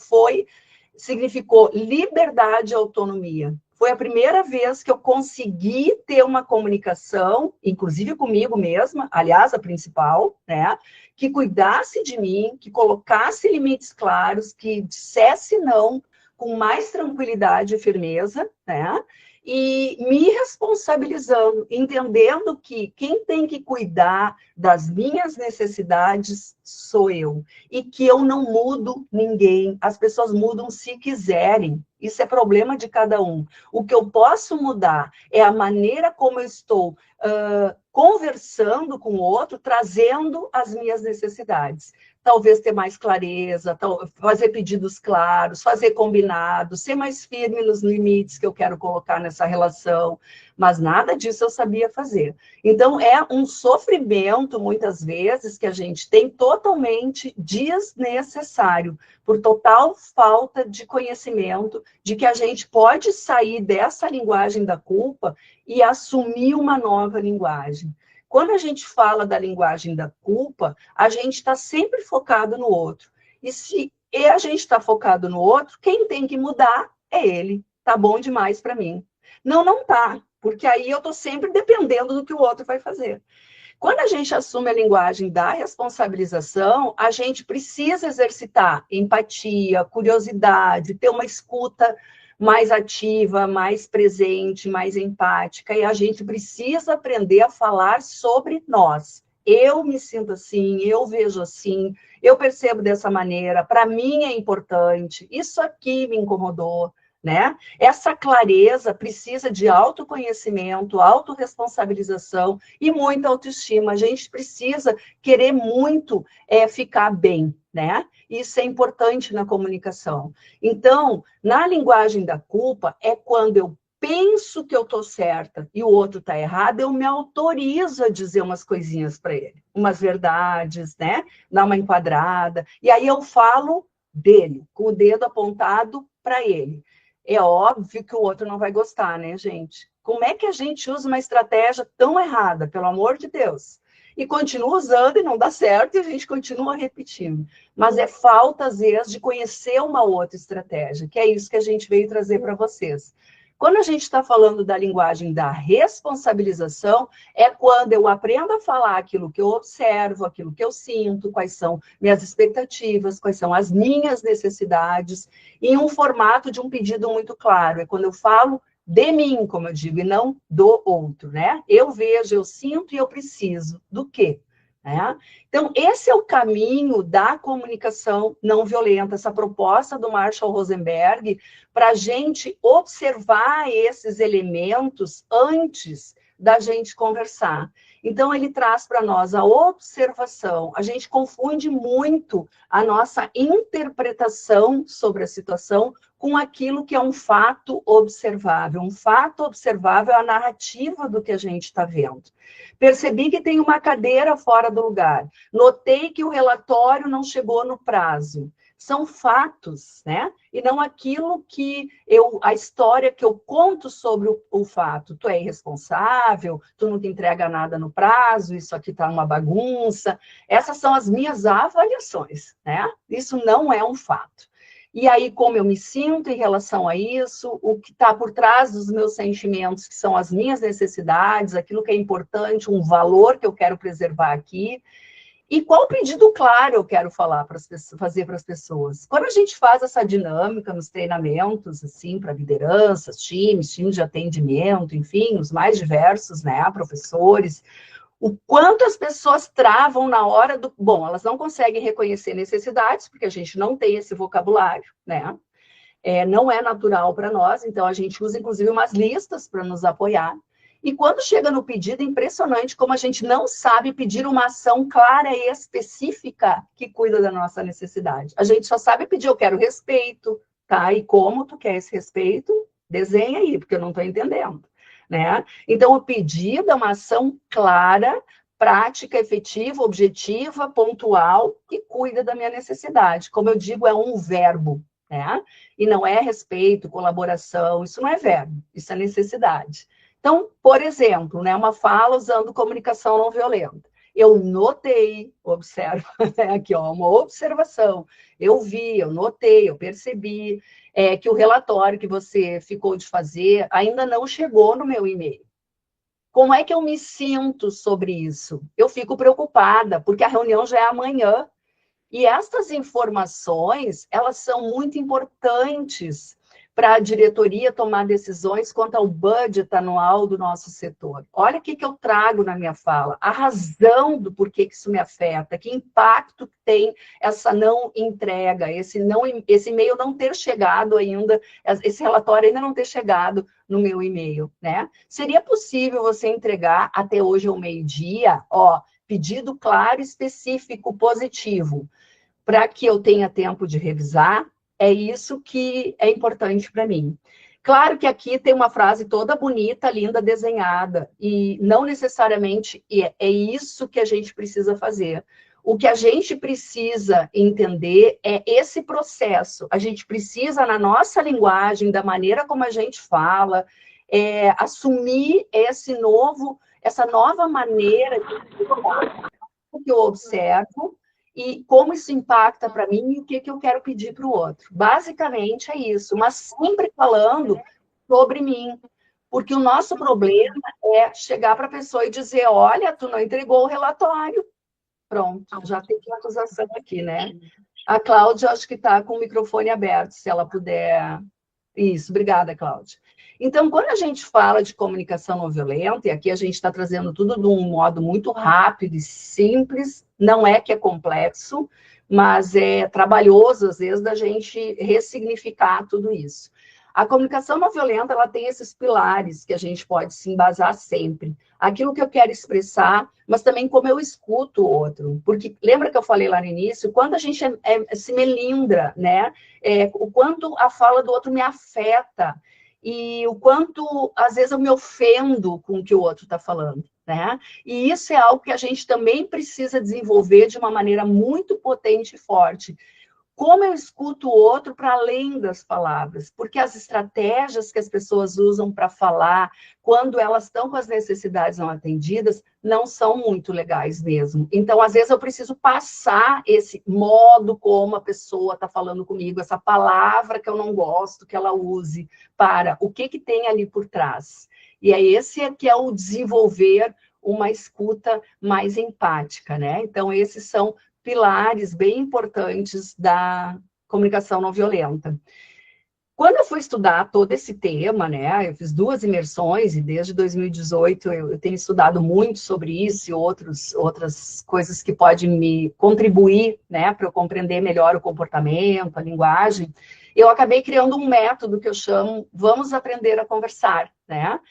significou liberdade e autonomia. Foi a primeira vez que eu consegui ter uma comunicação, inclusive comigo mesma, aliás, a principal, né? Que cuidasse de mim, que colocasse limites claros, que dissesse não com mais tranquilidade e firmeza, né? E me responsabilizando, entendendo que quem tem que cuidar das minhas necessidades sou eu, e que eu não mudo ninguém, as pessoas mudam se quiserem, isso é problema de cada um. O que eu posso mudar é a maneira como eu estou conversando com o outro, trazendo as minhas necessidades. Talvez ter mais clareza, fazer pedidos claros, fazer combinados, ser mais firme nos limites que eu quero colocar nessa relação, mas nada disso eu sabia fazer. Então, é um sofrimento, muitas vezes, que a gente tem totalmente desnecessário, por total falta de conhecimento, de que a gente pode sair dessa linguagem da culpa e assumir uma nova linguagem. Quando a gente fala da linguagem da culpa, a gente está sempre focado no outro. E se a gente está focado no outro, quem tem que mudar é ele. Tá bom demais para mim. Não, não tá. porque aí eu estou sempre dependendo do que o outro vai fazer. Quando a gente assume a linguagem da responsabilização, a gente precisa exercitar empatia, curiosidade, ter uma escuta mais ativa, mais presente, mais empática, e a gente precisa aprender a falar sobre nós. Eu me sinto assim, eu vejo assim, eu percebo dessa maneira, para mim é importante, isso aqui me incomodou, né? Essa clareza precisa de autoconhecimento, autorresponsabilização e muita autoestima. A gente precisa querer muito ficar bem, né? Isso é importante na comunicação. Então, na linguagem da culpa, é quando eu penso que eu estou certa e o outro está errado, eu me autorizo a dizer umas coisinhas para ele, umas verdades, né? Dar uma enquadrada. E aí eu falo dele, com o dedo apontado para ele. É óbvio que o outro não vai gostar, né, gente? Como é que a gente usa uma estratégia tão errada, pelo amor de Deus? E continua usando e não dá certo e a gente continua repetindo. Mas é falta, às vezes, de conhecer uma outra estratégia, que é isso que a gente veio trazer para vocês. Quando a gente está falando da linguagem da responsabilização, é quando eu aprendo a falar aquilo que eu observo, aquilo que eu sinto, quais são minhas expectativas, quais são as minhas necessidades, em um formato de um pedido muito claro. É quando eu falo de mim, como eu digo, e não do outro, né? Eu vejo, eu sinto e eu preciso. Do quê? Né? Então, esse é o caminho da comunicação não violenta, essa proposta do Marshall Rosenberg para a gente observar esses elementos antes da gente conversar. Então, ele traz para nós a observação. A gente confunde muito a nossa interpretação sobre a situação com aquilo que é um fato observável. Um fato observável é a narrativa do que a gente está vendo. Percebi que tem uma cadeira fora do lugar. Notei que o relatório não chegou no prazo. São fatos, né? E não aquilo que a história que eu conto sobre o fato. Tu é irresponsável, tu não te entrega nada no prazo, isso aqui tá uma bagunça. Essas são as minhas avaliações, né? Isso não é um fato. E aí, como eu me sinto em relação a isso, o que está por trás dos meus sentimentos, que são as minhas necessidades, aquilo que é importante, um valor que eu quero preservar aqui. E qual pedido claro eu quero fazer para as pessoas? Quando a gente faz essa dinâmica nos treinamentos, assim, para lideranças, times de atendimento, enfim, os mais diversos, né, professores, o quanto as pessoas travam na hora do... Bom, elas não conseguem reconhecer necessidades, porque a gente não tem esse vocabulário, né? Não é natural para nós, então a gente usa, inclusive, umas listas para nos apoiar. E quando chega no pedido, é impressionante como a gente não sabe pedir uma ação clara e específica que cuida da nossa necessidade. A gente só sabe pedir, eu quero respeito, tá? E como tu quer esse respeito? Desenha aí, porque eu não estou entendendo, né? Então, o pedido é uma ação clara, prática, efetiva, objetiva, pontual, que cuida da minha necessidade. Como eu digo, é um verbo, né? E não é respeito, colaboração, isso não é verbo, isso é necessidade. Então, por exemplo, né, uma fala usando comunicação não violenta. Eu notei, observa, aqui, ó, uma observação. Eu vi, eu notei, eu percebi que o relatório que você ficou de fazer ainda não chegou no meu e-mail. Como é que eu me sinto sobre isso? Eu fico preocupada, porque a reunião já é amanhã. E estas informações, elas são muito importantes para a diretoria tomar decisões quanto ao budget anual do nosso setor. Olha o que eu trago na minha fala, a razão do porquê que isso me afeta, que impacto tem essa não entrega, esse e-mail não ter chegado ainda, esse relatório ainda não ter chegado no meu e-mail, né? Seria possível você entregar até hoje ao meio-dia, ó, pedido claro, específico, positivo, para que eu tenha tempo de revisar. É isso que é importante para mim. Claro que aqui tem uma frase toda bonita, linda, desenhada, e não necessariamente é isso que a gente precisa fazer. O que a gente precisa entender é esse processo. A gente precisa, na nossa linguagem, da maneira como a gente fala, assumir essa nova maneira de falar, o que eu observo, e como isso impacta para mim e o que eu quero pedir para o outro. Basicamente é isso, mas sempre falando sobre mim, Porque o nosso problema é chegar para a pessoa e dizer, olha, tu não entregou o relatório. Pronto, já tem uma acusação aqui, né? A Cláudia, acho que está com o microfone aberto, se ela puder... Isso, obrigada, Cláudia. Então, quando a gente fala de comunicação não violenta, e aqui a gente está trazendo tudo de um modo muito rápido e simples, não é que é complexo, mas é trabalhoso, às vezes, da gente ressignificar tudo isso. A comunicação não violenta, ela tem esses pilares que a gente pode se embasar sempre. Aquilo que eu quero expressar, mas também como eu escuto o outro. Porque lembra que eu falei lá no início? Quando a gente se melindra, né? O quanto a fala do outro me afeta e o quanto, às vezes, eu me ofendo com o que o outro está falando, né? E isso é algo que a gente também precisa desenvolver de uma maneira muito potente e forte. Como eu escuto o outro para além das palavras, porque as estratégias que as pessoas usam para falar, quando elas estão com as necessidades não atendidas, não são muito legais mesmo. Então, às vezes, eu preciso passar esse modo como a pessoa está falando comigo, essa palavra que eu não gosto que ela use, para o que tem ali por trás. E é esse que é o desenvolver uma escuta mais empática, né? Então, esses são pilares bem importantes da comunicação não violenta. Quando eu fui estudar todo esse tema, né, eu fiz 2 imersões e desde 2018 eu tenho estudado muito sobre isso e outras coisas que podem me contribuir, né, para eu compreender melhor o comportamento, a linguagem. Eu acabei criando um método que eu chamo Vamos Aprender a Conversar, né?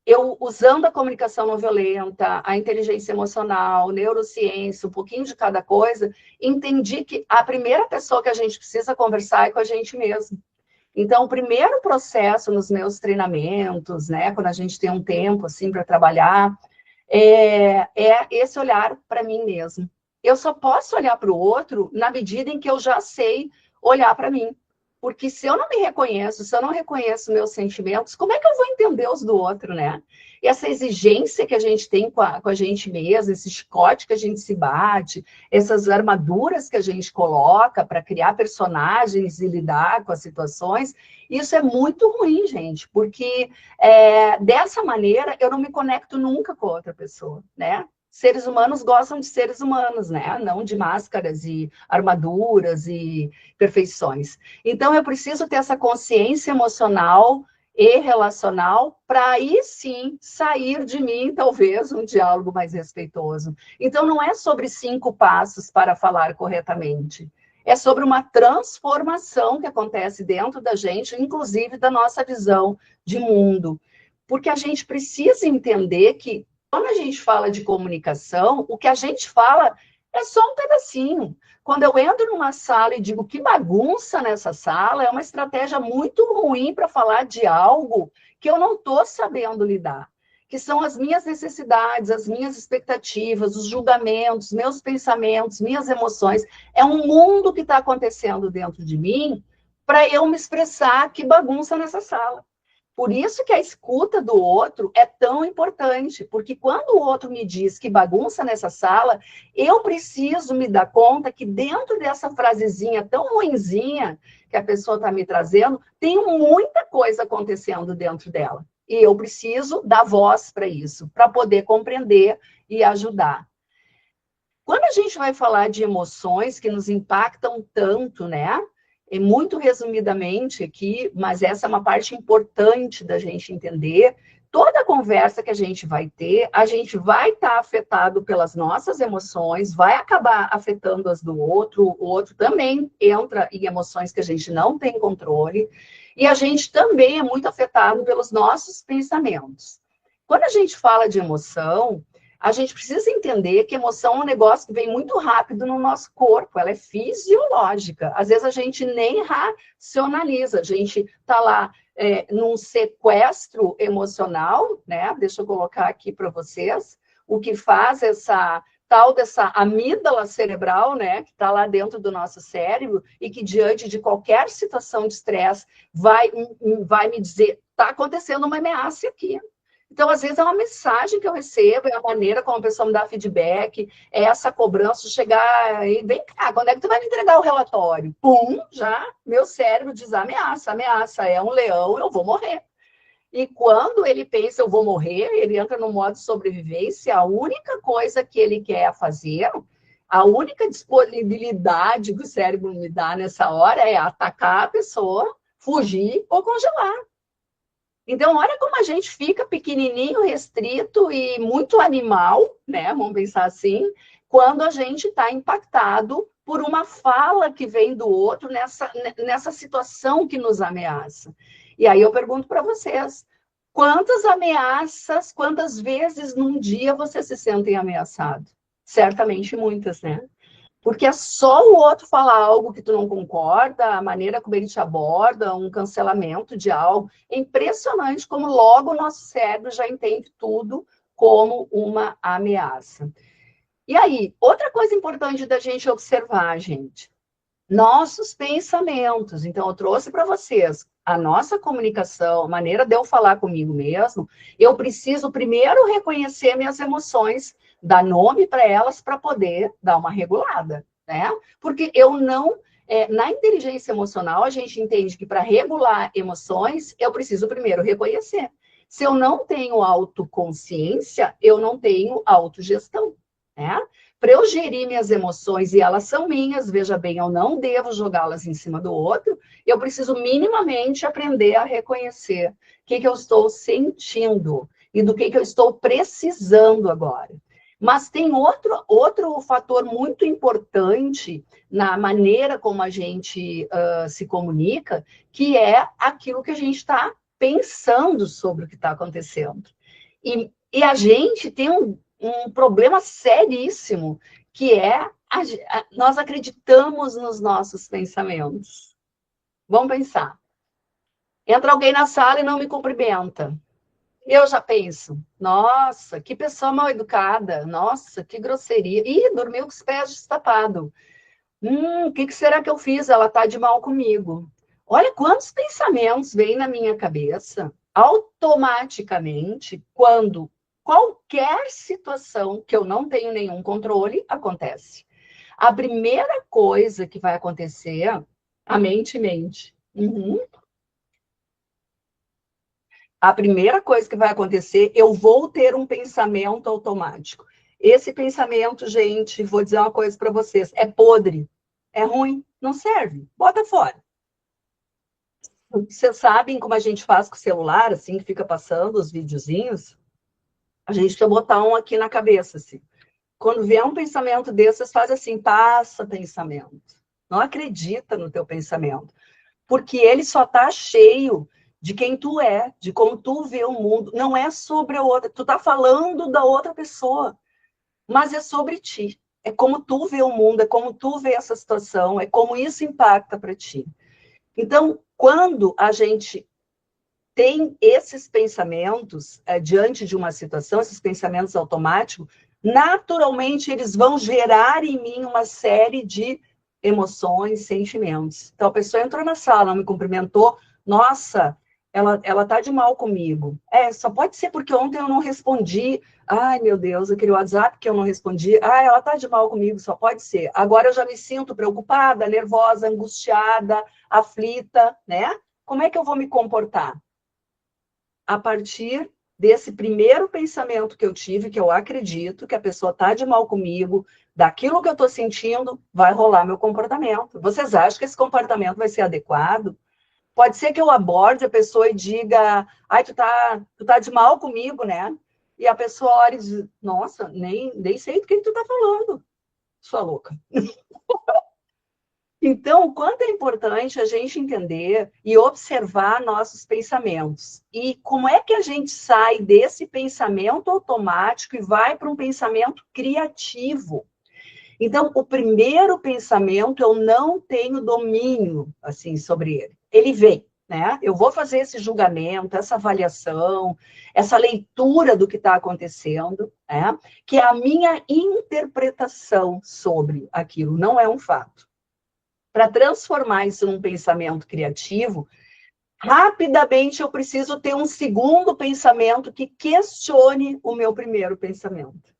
Eu, usando a comunicação não violenta, a inteligência emocional, neurociência, um pouquinho de cada coisa, entendi que a primeira pessoa que a gente precisa conversar é com a gente mesmo. Então, o primeiro processo nos meus treinamentos, né, quando a gente tem um tempo, assim, para trabalhar, é esse olhar para mim mesmo. Eu só posso olhar para o outro na medida em que eu já sei olhar para mim. Porque se eu não me reconheço, se eu não reconheço meus sentimentos, como é que eu vou entender os do outro, né? E essa exigência que a gente tem com a gente mesmo, esse chicote que a gente se bate, essas armaduras que a gente coloca para criar personagens e lidar com as situações, isso é muito ruim, gente, porque dessa maneira eu não me conecto nunca com a outra pessoa, né? Seres humanos gostam de seres humanos, né? Não de máscaras e armaduras e perfeições. Então, eu preciso ter essa consciência emocional e relacional para aí sim sair de mim, talvez, um diálogo mais respeitoso. Então, não é sobre 5 passos para falar corretamente. É sobre uma transformação que acontece dentro da gente, inclusive da nossa visão de mundo. Porque a gente precisa entender que quando a gente fala de comunicação, o que a gente fala é só um pedacinho. Quando eu entro numa sala e digo que bagunça nessa sala, é uma estratégia muito ruim para falar de algo que eu não estou sabendo lidar, que são as minhas necessidades, as minhas expectativas, os julgamentos, meus pensamentos, minhas emoções. É um mundo que está acontecendo dentro de mim para eu me expressar que bagunça nessa sala. Por isso que a escuta do outro é tão importante, porque quando o outro me diz que bagunça nessa sala, eu preciso me dar conta que dentro dessa frasezinha tão ruinzinha que a pessoa está me trazendo, tem muita coisa acontecendo dentro dela. E eu preciso dar voz para isso, para poder compreender e ajudar. Quando a gente vai falar de emoções que nos impactam tanto, né? Muito resumidamente aqui, mas essa é uma parte importante da gente entender. Toda conversa que a gente vai ter, a gente vai estar afetado pelas nossas emoções, vai acabar afetando as do outro, o outro também entra em emoções que a gente não tem controle, e a gente também é muito afetado pelos nossos pensamentos. Quando a gente fala de emoção, a gente precisa entender que emoção é um negócio que vem muito rápido no nosso corpo, ela é fisiológica. Às vezes a gente nem racionaliza, a gente está lá num sequestro emocional, né? Deixa eu colocar aqui para vocês, o que faz essa tal dessa amígdala cerebral, né? Que está lá dentro do nosso cérebro e que diante de qualquer situação de estresse vai me dizer, está acontecendo uma ameaça aqui. Então, às vezes, é uma mensagem que eu recebo, é a maneira como a pessoa me dá feedback, é essa cobrança de chegar e vem cá, quando é que tu vai me entregar o relatório? Pum, já, meu cérebro diz ameaça, ameaça, é um leão, eu vou morrer. E quando ele pensa, eu vou morrer, ele entra no modo sobrevivência, a única coisa que ele quer fazer, a única disponibilidade que o cérebro me dá nessa hora é atacar a pessoa, fugir ou congelar. Então, olha como a gente fica pequenininho, restrito e muito animal, né? Vamos pensar assim, quando a gente está impactado por uma fala que vem do outro nessa situação que nos ameaça. E aí eu pergunto para vocês, quantas ameaças, quantas vezes num dia você se sentem ameaçado? Certamente muitas, né? Porque é só o outro falar algo que tu não concorda, a maneira como ele te aborda, um cancelamento de algo. É impressionante como logo o nosso cérebro já entende tudo como uma ameaça. E aí, outra coisa importante da gente observar, gente, nossos pensamentos. Então, eu trouxe para vocês a nossa comunicação, a maneira de eu falar comigo mesmo. Eu preciso primeiro reconhecer minhas emoções, dar nome para elas para poder dar uma regulada, né? Porque eu não... na inteligência emocional, a gente entende que para regular emoções, eu preciso primeiro reconhecer. Se eu não tenho autoconsciência, eu não tenho autogestão, né? Para eu gerir minhas emoções, e elas são minhas, veja bem, eu não devo jogá-las em cima do outro, eu preciso minimamente aprender a reconhecer o que eu estou sentindo e do que eu estou precisando agora. Mas tem outro fator muito importante na maneira como a gente se comunica, que é aquilo que a gente está pensando sobre o que está acontecendo. E a gente tem um problema seríssimo, que é nós acreditamos nos nossos pensamentos. Vamos pensar. Entra alguém na sala e não me cumprimenta. Eu já penso, nossa, que pessoa mal educada, nossa, que grosseria. Ih, dormiu com os pés destapados. O que será que eu fiz? Ela está de mal comigo. Olha quantos pensamentos vêm na minha cabeça automaticamente quando qualquer situação que eu não tenho nenhum controle acontece. A primeira coisa que vai acontecer, a mente mente. A primeira coisa que vai acontecer, eu vou ter um pensamento automático. Esse pensamento, gente, vou dizer uma coisa para vocês, é podre, é ruim, não serve, bota fora. Vocês sabem como a gente faz com o celular, assim, que fica passando os videozinhos? A gente precisa botar um aqui na cabeça, assim. Quando vier um pensamento desses, faz assim, passa pensamento. Não acredita no teu pensamento. Porque ele só está cheio de quem tu é, de como tu vê o mundo. Não é sobre a outra. Tu está falando da outra pessoa, mas é sobre ti. É como tu vê o mundo, é como tu vê essa situação, é como isso impacta para ti. Então, quando a gente tem esses pensamentos diante de uma situação, esses pensamentos automáticos, naturalmente eles vão gerar em mim uma série de emoções, sentimentos. Então, a pessoa entrou na sala, não me cumprimentou, nossa, ela tá de mal comigo. Só pode ser porque ontem eu não respondi. Ai, meu Deus, aquele WhatsApp que eu não respondi. Ah, ela tá de mal comigo, só pode ser. Agora eu já me sinto preocupada, nervosa, angustiada, aflita, né? Como é que eu vou me comportar? A partir desse primeiro pensamento que eu tive, que eu acredito que a pessoa tá de mal comigo, daquilo que eu tô sentindo, vai rolar meu comportamento. Vocês acham que esse comportamento vai ser adequado? Pode ser que eu aborde a pessoa e diga, ai, tu tá de mal comigo, né? E a pessoa olha e diz, nossa, nem sei do que tu tá falando, sua louca. Então, o quanto é importante a gente entender e observar nossos pensamentos. E como é que a gente sai desse pensamento automático e vai para um pensamento criativo? Então, o primeiro pensamento, eu não tenho domínio, assim, sobre ele. Ele vem, né? Eu vou fazer esse julgamento, essa avaliação, essa leitura do que está acontecendo, né? Que é a minha interpretação sobre aquilo, não é um fato. Para transformar isso num pensamento criativo, rapidamente eu preciso ter um segundo pensamento que questione o meu primeiro pensamento.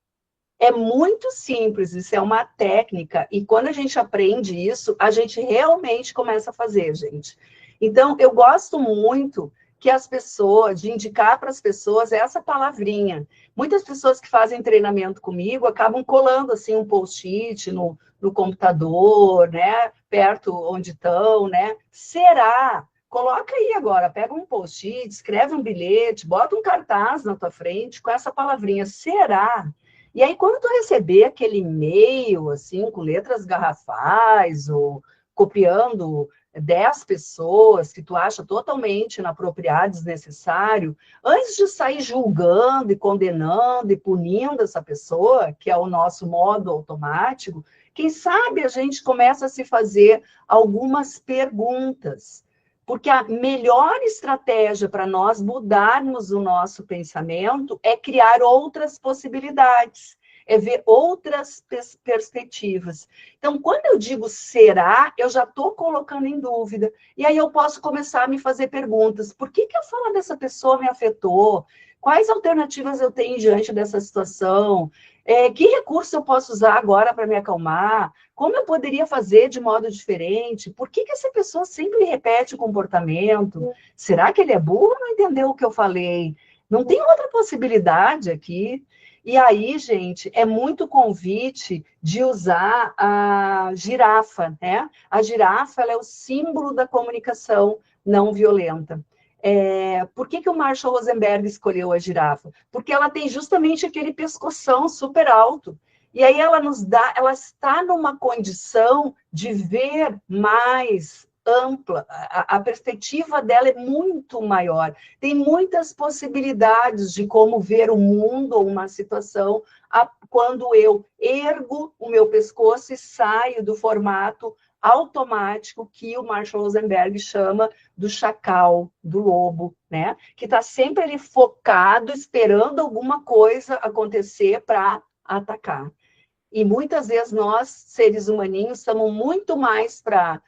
É muito simples, isso é uma técnica, e quando a gente aprende isso, a gente realmente começa a fazer, gente. Então, eu gosto muito que as pessoas, de indicar para as pessoas essa palavrinha. Muitas pessoas que fazem treinamento comigo acabam colando assim um post-it no computador, né? Perto onde estão, né? Será? Coloca aí agora, pega um post-it, escreve um bilhete, bota um cartaz na tua frente com essa palavrinha, será? E aí, quando tu receber aquele e-mail, assim, com letras garrafais, ou copiando 10 pessoas que tu acha totalmente inapropriado, desnecessário, antes de sair julgando e condenando e punindo essa pessoa, que é o nosso modo automático, quem sabe a gente começa a se fazer algumas perguntas. Porque a melhor estratégia para nós mudarmos o nosso pensamento é criar outras possibilidades, é ver outras perspectivas. Então, quando eu digo será, eu já estou colocando em dúvida. E aí eu posso começar a me fazer perguntas. Por que a fala dessa pessoa me afetou? Quais alternativas eu tenho diante dessa situação? Que recurso eu posso usar agora para me acalmar? Como eu poderia fazer de modo diferente? Por que essa pessoa sempre repete o comportamento? Será que ele é burro ou não entendeu o que eu falei? Não tem outra possibilidade aqui? E aí, gente, é muito convite de usar a girafa, né? A girafa, ela é o símbolo da comunicação não violenta. Por que o Marshall Rosenberg escolheu a girafa? Porque ela tem justamente aquele pescoção super alto. E aí ela está numa condição de ver mais ampla, a perspectiva dela é muito maior, tem muitas possibilidades de como ver o mundo ou uma situação quando eu ergo o meu pescoço e saio do formato automático que o Marshall Rosenberg chama do chacal, do lobo, né? Que está sempre ali focado, esperando alguma coisa acontecer para atacar. E muitas vezes nós, seres humaninhos, estamos muito mais para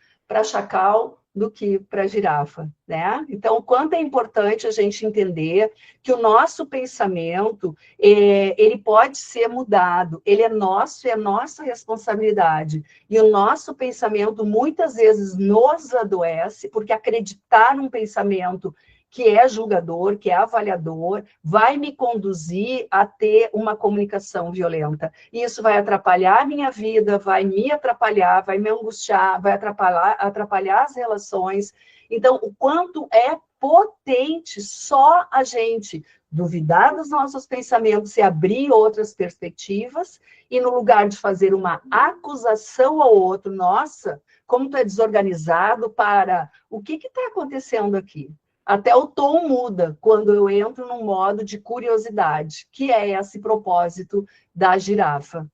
chacal do que para girafa, né? Então, o quanto é importante a gente entender que o nosso pensamento, ele pode ser mudado, ele é nosso, é nossa responsabilidade. E o nosso pensamento, muitas vezes, nos adoece, porque acreditar num pensamento que é julgador, que é avaliador, vai me conduzir a ter uma comunicação violenta. E isso vai atrapalhar a minha vida, vai me atrapalhar, vai me angustiar, vai atrapalhar as relações. Então, o quanto é potente só a gente duvidar dos nossos pensamentos e abrir outras perspectivas, e no lugar de fazer uma acusação ao outro, nossa, como tu é desorganizado, para o que está acontecendo aqui? Até o tom muda quando eu entro num modo de curiosidade, que é esse propósito da girafa.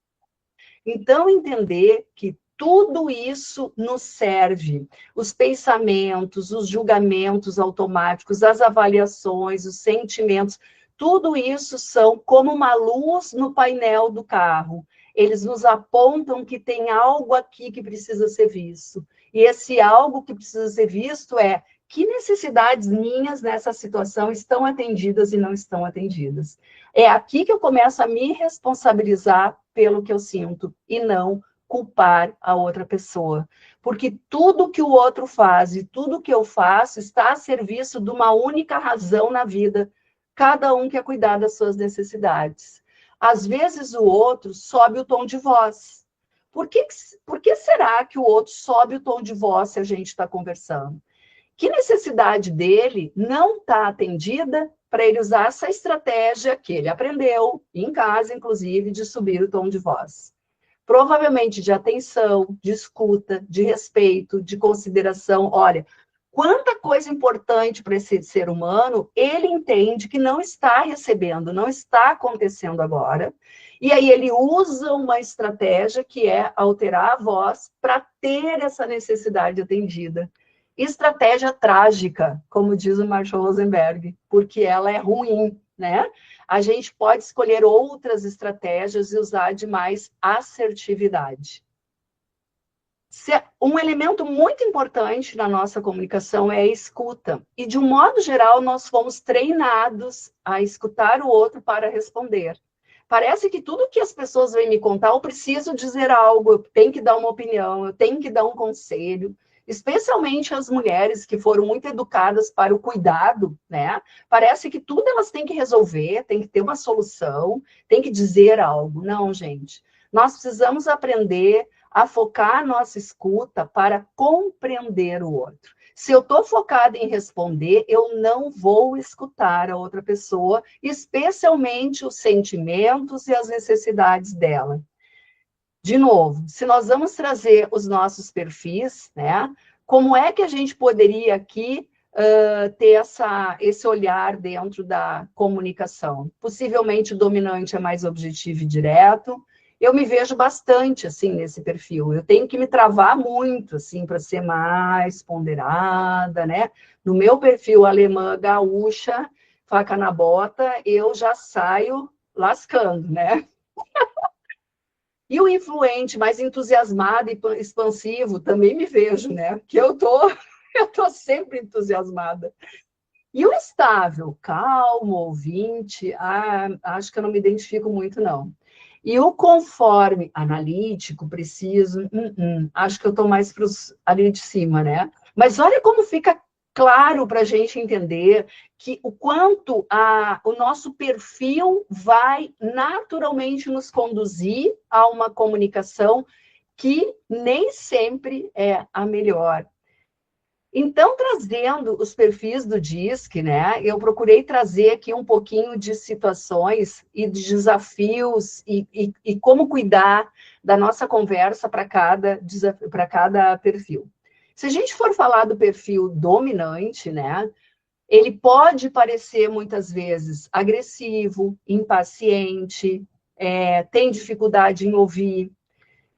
Então, entender que tudo isso nos serve, os pensamentos, os julgamentos automáticos, as avaliações, os sentimentos, tudo isso são como uma luz no painel do carro. Eles nos apontam que tem algo aqui que precisa ser visto. E esse algo que precisa ser visto é: que necessidades minhas nessa situação estão atendidas e não estão atendidas? É aqui que eu começo a me responsabilizar pelo que eu sinto e não culpar a outra pessoa. Porque tudo que o outro faz e tudo que eu faço está a serviço de uma única razão na vida. Cada um quer cuidar das suas necessidades. Às vezes o outro sobe o tom de voz. Por que será que o outro sobe o tom de voz se a gente está conversando? Que necessidade dele não está atendida para ele usar essa estratégia que ele aprendeu, em casa, inclusive, de subir o tom de voz? Provavelmente de atenção, de escuta, de respeito, de consideração. Olha, quanta coisa importante para esse ser humano ele entende que não está recebendo, não está acontecendo agora. E aí ele usa uma estratégia que é alterar a voz para ter essa necessidade atendida. Estratégia trágica, como diz o Marshall Rosenberg, porque ela é ruim, né? A gente pode escolher outras estratégias e usar de mais assertividade. Um elemento muito importante na nossa comunicação é a escuta. E, de um modo geral, nós fomos treinados a escutar o outro para responder. Parece que tudo que as pessoas vêm me contar, eu preciso dizer algo, eu tenho que dar uma opinião, eu tenho que dar um conselho. especialmente as mulheres que foram muito educadas para o cuidado, né? Parece que tudo elas têm que resolver, tem que ter uma solução, tem que dizer algo. Não, gente. Nós precisamos aprender a focar a nossa escuta para compreender o outro. Se eu estou focada em responder, eu não vou escutar a outra pessoa, especialmente os sentimentos e as necessidades dela. De novo, se nós vamos trazer os nossos perfis, né? Como é que a gente poderia aqui ter esse olhar dentro da comunicação? Possivelmente o dominante é mais objetivo e direto. Eu me vejo bastante, assim, nesse perfil. Eu tenho que me travar muito, assim, para ser mais ponderada, né? No meu perfil alemã gaúcha, faca na bota, eu já saio lascando, né? E o influente, mais entusiasmado e expansivo, também me vejo, né? Que eu tô sempre entusiasmada. E o estável, calmo, ouvinte, acho que eu não me identifico muito, não. E o conforme, analítico, preciso, acho que eu estou mais para os ali de cima, né? Mas olha como fica claro para a gente entender que o quanto o nosso perfil vai naturalmente nos conduzir a uma comunicação que nem sempre é a melhor. Então, trazendo os perfis do DISC, né, eu procurei trazer aqui um pouquinho de situações e de desafios e como cuidar da nossa conversa para cada perfil. Se a gente for falar do perfil dominante, né, ele pode parecer muitas vezes agressivo, impaciente, tem dificuldade em ouvir,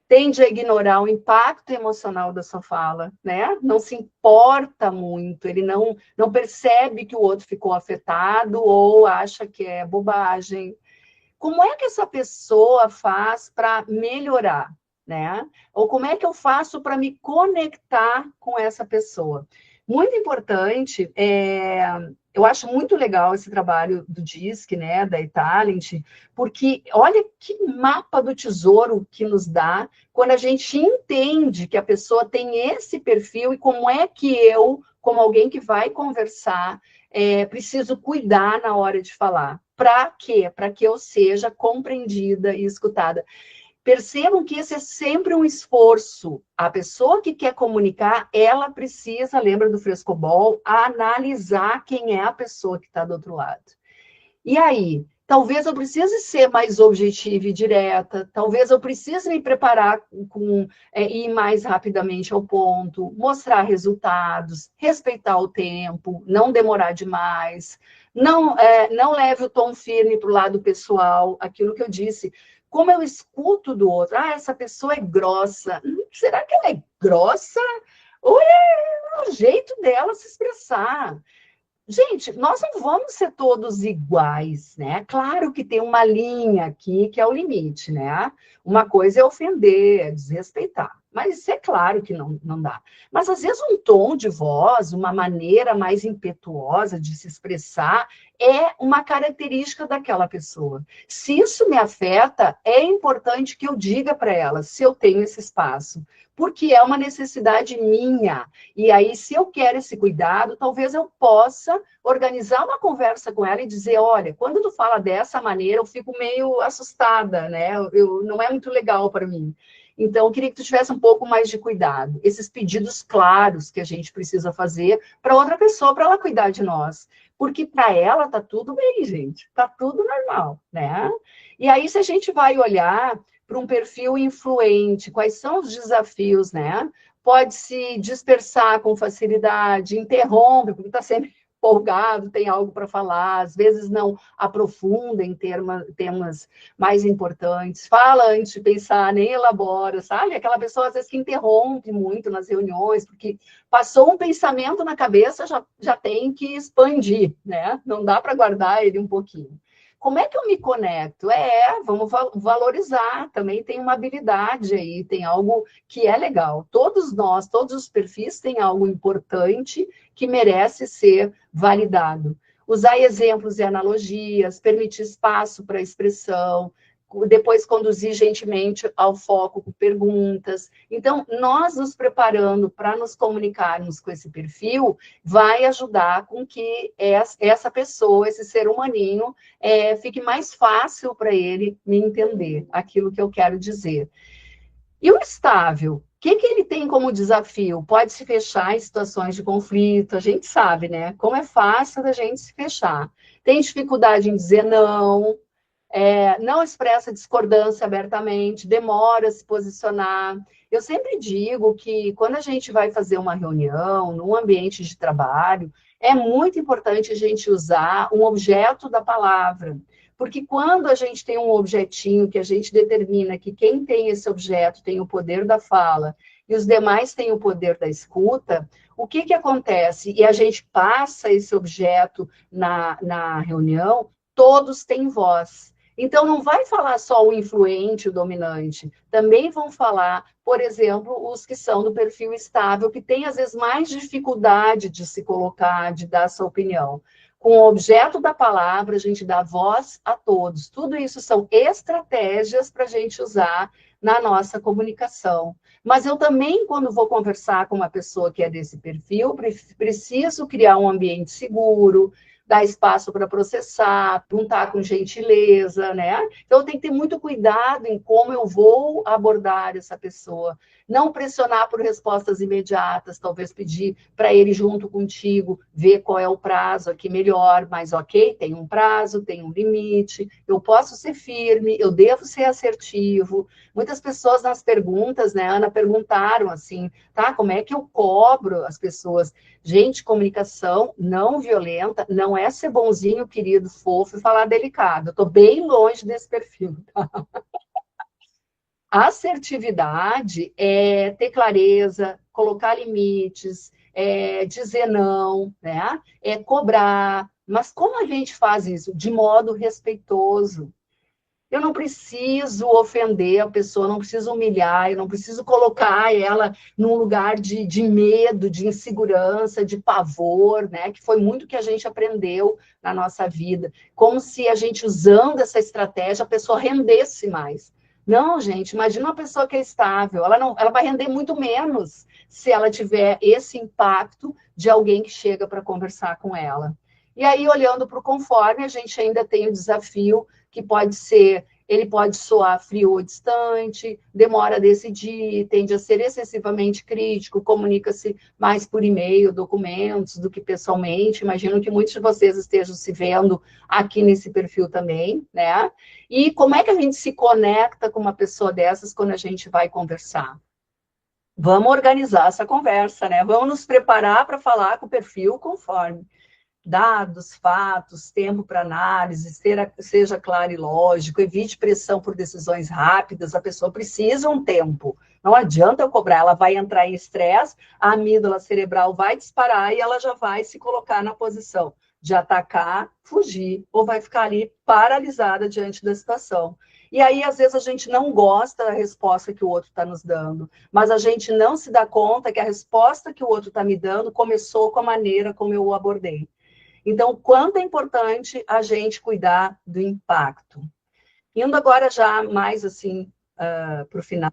tende a ignorar o impacto emocional da sua fala, né? Não se importa muito, ele não percebe que o outro ficou afetado ou acha que é bobagem. Como é que essa pessoa faz para melhorar, né? Ou como é que eu faço para me conectar com essa pessoa? Muito importante, eu acho muito legal esse trabalho do DISC, né, da eTalent, porque olha que mapa do tesouro que nos dá quando a gente entende que a pessoa tem esse perfil e como é que eu, como alguém que vai conversar, preciso cuidar na hora de falar. Para quê? Para que eu seja compreendida e escutada. Percebam que esse é sempre um esforço. A pessoa que quer comunicar, ela precisa, lembra do frescobol, analisar quem é a pessoa que está do outro lado. E aí, talvez eu precise ser mais objetiva e direta, talvez eu precise me preparar ir mais rapidamente ao ponto, mostrar resultados, respeitar o tempo, não demorar demais, não leve o tom firme para o lado pessoal, aquilo que eu disse. Como eu escuto do outro, essa pessoa é grossa. Será que ela é grossa? Ou é o jeito dela se expressar? Gente, nós não vamos ser todos iguais, né? Claro que tem uma linha aqui que é o limite, né? Uma coisa é ofender, é desrespeitar. Mas isso é claro que não dá. Mas, às vezes, um tom de voz, uma maneira mais impetuosa de se expressar é uma característica daquela pessoa. Se isso me afeta, é importante que eu diga para ela se eu tenho esse espaço, porque é uma necessidade minha. E aí, se eu quero esse cuidado, talvez eu possa organizar uma conversa com ela e dizer, olha, quando tu fala dessa maneira, eu fico meio assustada, né? Não é muito legal para mim. Então, eu queria que tu tivesse um pouco mais de cuidado. Esses pedidos claros que a gente precisa fazer para outra pessoa, para ela cuidar de nós. Porque para ela tá tudo bem, gente. Tá tudo normal, né? E aí, se a gente vai olhar para um perfil influente, quais são os desafios, né? Pode se dispersar com facilidade, interrompe, porque está sempre empolgado, tem algo para falar, às vezes não aprofunda em temas mais importantes, fala antes de pensar, nem elabora, sabe? Aquela pessoa, às vezes, que interrompe muito nas reuniões, porque passou um pensamento na cabeça, já tem que expandir, né? Não dá para guardar ele um pouquinho. Como é que eu me conecto? Vamos valorizar, também tem uma habilidade aí, tem algo que é legal. Todos nós, todos os perfis têm algo importante que merece ser validado. Usar exemplos e analogias, permitir espaço para expressão, depois conduzir gentilmente ao foco com perguntas. Então, nós nos preparando para nos comunicarmos com esse perfil, vai ajudar com que essa pessoa, esse ser humaninho, fique mais fácil para ele me entender aquilo que eu quero dizer. E o estável, o que ele tem como desafio? Pode se fechar em situações de conflito, a gente sabe, né? Como é fácil da gente se fechar. Tem dificuldade em dizer não, não expressa discordância abertamente, demora a se posicionar. Eu sempre digo que quando a gente vai fazer uma reunião, num ambiente de trabalho, é muito importante a gente usar um objeto da palavra. Porque quando a gente tem um objetinho que a gente determina que quem tem esse objeto tem o poder da fala e os demais têm o poder da escuta, o que acontece? E a gente passa esse objeto na reunião, todos têm voz. Então, não vai falar só o influente, o dominante. Também vão falar, por exemplo, os que são do perfil estável, que têm, às vezes, mais dificuldade de se colocar, de dar sua opinião. Com o objeto da palavra, a gente dá voz a todos. Tudo isso são estratégias para a gente usar na nossa comunicação. Mas eu também, quando vou conversar com uma pessoa que é desse perfil, preciso criar um ambiente seguro, dar espaço para processar, perguntar com gentileza, né? Então, eu tenho que ter muito cuidado em como eu vou abordar essa pessoa. Não pressionar por respostas imediatas, talvez pedir para ele, junto contigo, ver qual é o prazo aqui melhor, mas ok, tem um prazo, tem um limite, eu posso ser firme, eu devo ser assertivo. Muitas pessoas nas perguntas, né, Ana, perguntaram assim, tá, como é que eu cobro as pessoas? Gente, comunicação não violenta, não é ser bonzinho, querido, fofo e falar delicado. Eu estou bem longe desse perfil, tá? Assertividade é ter clareza, colocar limites, dizer não, né? É cobrar. Mas como a gente faz isso? De modo respeitoso. Eu não preciso ofender a pessoa, não preciso humilhar, eu não preciso colocar ela num lugar de medo, de insegurança, de pavor, né? Que foi muito que a gente aprendeu na nossa vida. Como se a gente, usando essa estratégia, a pessoa rendesse mais. Não, gente, imagina uma pessoa que é estável, ela vai render muito menos se ela tiver esse impacto de alguém que chega para conversar com ela. E aí, olhando para o conforme, a gente ainda tem o desafio que pode ser, ele pode soar frio ou distante, demora a decidir, tende a ser excessivamente crítico, comunica-se mais por e-mail, documentos, do que pessoalmente. Imagino que muitos de vocês estejam se vendo aqui nesse perfil também, né? E como é que a gente se conecta com uma pessoa dessas quando a gente vai conversar? Vamos organizar essa conversa, né? Vamos nos preparar para falar com o perfil conforme. Dados, fatos, tempo para análise, seja claro e lógico, evite pressão por decisões rápidas, a pessoa precisa um tempo. Não adianta eu cobrar, ela vai entrar em estresse, a amígdala cerebral vai disparar e ela já vai se colocar na posição de atacar, fugir, ou vai ficar ali paralisada diante da situação. E aí, às vezes, a gente não gosta da resposta que o outro está nos dando, mas a gente não se dá conta que a resposta que o outro está me dando começou com a maneira como eu o abordei. Então, quanto é importante a gente cuidar do impacto. Indo agora já mais assim para o final,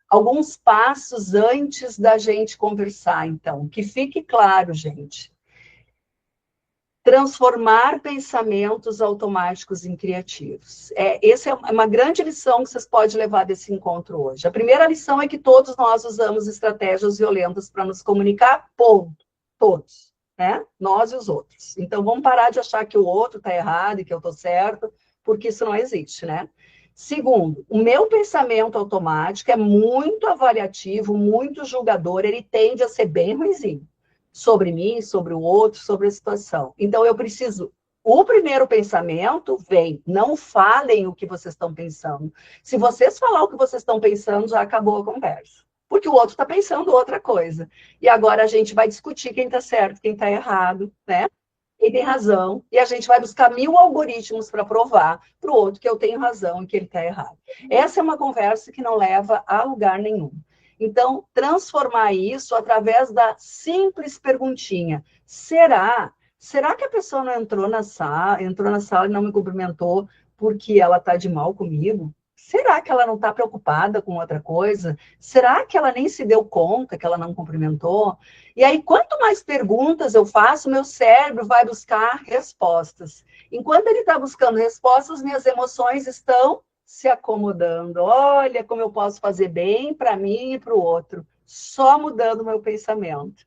alguns passos antes da gente conversar, então, que fique claro, gente. Transformar pensamentos automáticos em criativos. Essa é uma grande lição que vocês podem levar desse encontro hoje. A primeira lição é que todos nós usamos estratégias violentas para nos comunicar, ponto. Todos. Né? Nós e os outros. Então, vamos parar de achar que o outro está errado e que eu estou certo, porque isso não existe, né? Segundo, o meu pensamento automático é muito avaliativo, muito julgador, ele tende a ser bem ruinzinho sobre mim, sobre o outro, sobre a situação. Então, eu preciso... O primeiro pensamento vem, não falem o que vocês estão pensando. Se vocês falar o que vocês estão pensando, já acabou a conversa. Porque o outro está pensando outra coisa. E agora a gente vai discutir quem está certo, quem está errado, né? Quem tem razão. E a gente vai buscar 1000 algoritmos para provar para o outro que eu tenho razão e que ele está errado. Essa é uma conversa que não leva a lugar nenhum. Então, transformar isso através da simples perguntinha. Será que a pessoa não entrou na sala e não me cumprimentou porque ela está de mal comigo? Será que ela não está preocupada com outra coisa? Será que ela nem se deu conta que ela não cumprimentou? E aí, quanto mais perguntas eu faço, meu cérebro vai buscar respostas. Enquanto ele está buscando respostas, minhas emoções estão se acomodando. Olha como eu posso fazer bem para mim e para o outro, só mudando o meu pensamento.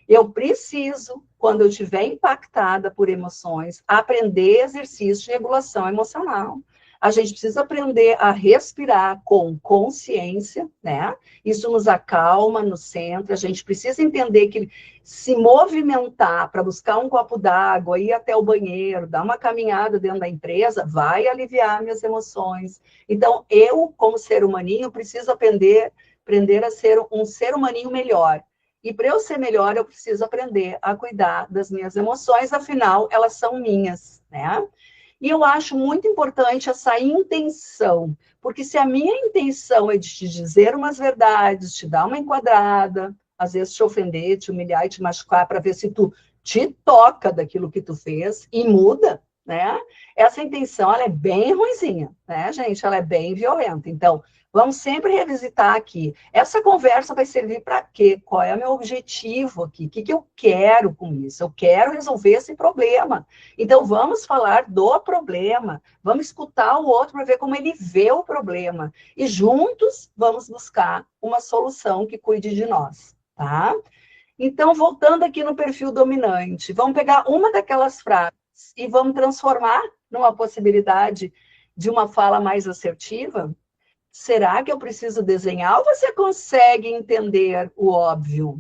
Eu preciso, quando eu estiver impactada por emoções, aprender exercício de regulação emocional. A gente precisa aprender a respirar com consciência, né? Isso nos acalma, nos centra. A gente precisa entender que se movimentar para buscar um copo d'água, ir até o banheiro, dar uma caminhada dentro da empresa, vai aliviar minhas emoções. Então, eu, como ser humaninho, preciso aprender a ser um ser humaninho melhor. E para eu ser melhor, eu preciso aprender a cuidar das minhas emoções, afinal, elas são minhas, né? E eu acho muito importante essa intenção, porque se a minha intenção é de te dizer umas verdades, te dar uma enquadrada, às vezes te ofender, te humilhar e te machucar, para ver se tu te toca daquilo que tu fez e muda, né? Essa intenção, ela é bem ruinzinha, né, gente? Ela é bem violenta. Então, vamos sempre revisitar aqui. Essa conversa vai servir para quê? Qual é o meu objetivo aqui? O que eu quero com isso? Eu quero resolver esse problema. Então, vamos falar do problema. Vamos escutar o outro para ver como ele vê o problema. E juntos, vamos buscar uma solução que cuide de nós, tá? Então, voltando aqui no perfil dominante, vamos pegar uma daquelas frases e vamos transformar numa possibilidade de uma fala mais assertiva? Será que eu preciso desenhar ou você consegue entender o óbvio?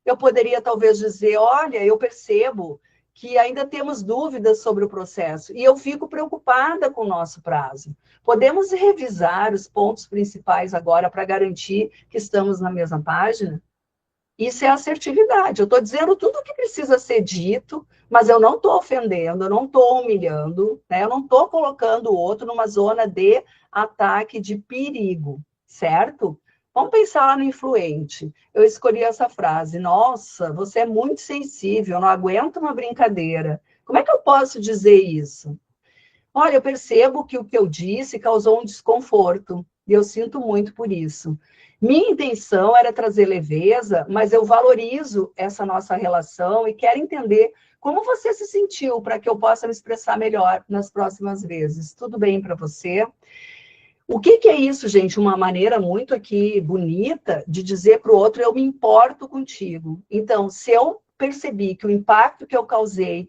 Eu poderia talvez dizer, olha, eu percebo que ainda temos dúvidas sobre o processo e eu fico preocupada com o nosso prazo. Podemos revisar os pontos principais agora para garantir que estamos na mesma página? Isso é assertividade. Eu estou dizendo tudo o que precisa ser dito, mas eu não estou ofendendo, eu não estou humilhando, né? Eu não estou colocando o outro numa zona de ataque, de perigo, certo? Vamos pensar lá no influente. Eu escolhi essa frase. Nossa, você é muito sensível, eu não aguento uma brincadeira. Como é que eu posso dizer isso? Olha, eu percebo que o que eu disse causou um desconforto, e eu sinto muito por isso. Minha intenção era trazer leveza, mas eu valorizo essa nossa relação e quero entender como você se sentiu para que eu possa me expressar melhor nas próximas vezes. Tudo bem para você? O que é isso, gente? Uma maneira muito aqui bonita de dizer para o outro, eu me importo contigo. Então, se eu percebi que o impacto que eu causei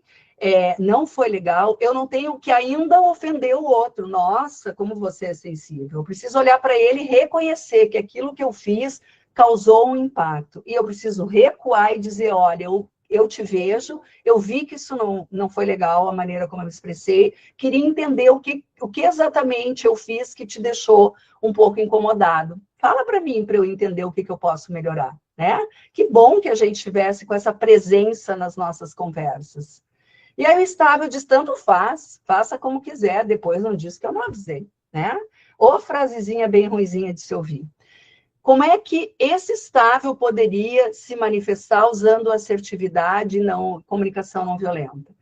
não foi legal, eu não tenho que ainda ofender o outro. Nossa, como você é sensível. Eu preciso olhar para ele e reconhecer que aquilo que eu fiz causou um impacto. E eu preciso recuar e dizer, olha, eu te vejo, eu vi que isso não foi legal, a maneira como eu me expressei, queria entender o que exatamente eu fiz que te deixou um pouco incomodado. Fala para mim, para eu entender o que eu posso melhorar, né? Que bom que a gente tivesse com essa presença nas nossas conversas. E aí o estável diz, tanto faz, faça como quiser, depois não diz que eu não avisei, né? Ou frasezinha bem ruinzinha de se ouvir. Como é que esse estável poderia se manifestar usando assertividade e comunicação não violenta?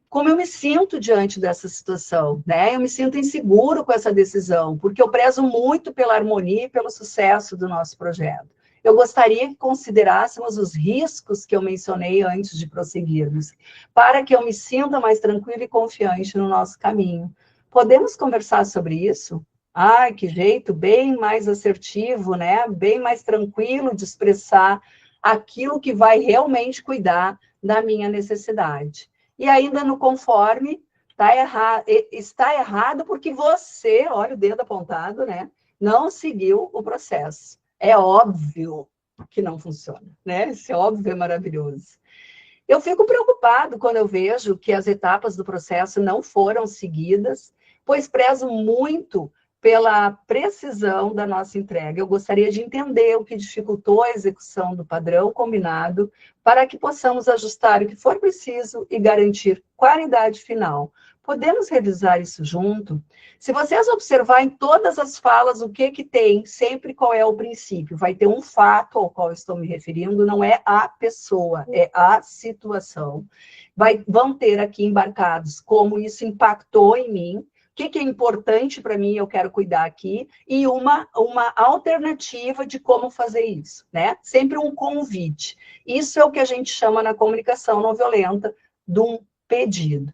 Como eu me sinto diante dessa situação, né? Eu me sinto inseguro com essa decisão, porque eu prezo muito pela harmonia e pelo sucesso do nosso projeto. Eu gostaria que considerássemos os riscos que eu mencionei antes de prosseguirmos, para que eu me sinta mais tranquila e confiante no nosso caminho. Podemos conversar sobre isso? Ai, que jeito bem mais assertivo, né? Bem mais tranquilo de expressar aquilo que vai realmente cuidar da minha necessidade. E ainda no conforme, está errado porque você, olha o dedo apontado, né? Não seguiu o processo. É óbvio que não funciona, né? Esse óbvio é maravilhoso. Eu fico preocupado quando eu vejo que as etapas do processo não foram seguidas, pois prezo muito pela precisão da nossa entrega. Eu gostaria de entender o que dificultou a execução do padrão combinado para que possamos ajustar o que for preciso e garantir qualidade final. Podemos revisar isso junto? Se vocês observarem em todas as falas o que tem, sempre qual é o princípio. Vai ter um fato ao qual estou me referindo, não é a pessoa, é a situação. Vão ter aqui embarcados como isso impactou em mim, que é importante para mim, eu quero cuidar aqui, e uma alternativa de como fazer isso, né? Sempre um convite. Isso é o que a gente chama na comunicação não violenta de um pedido.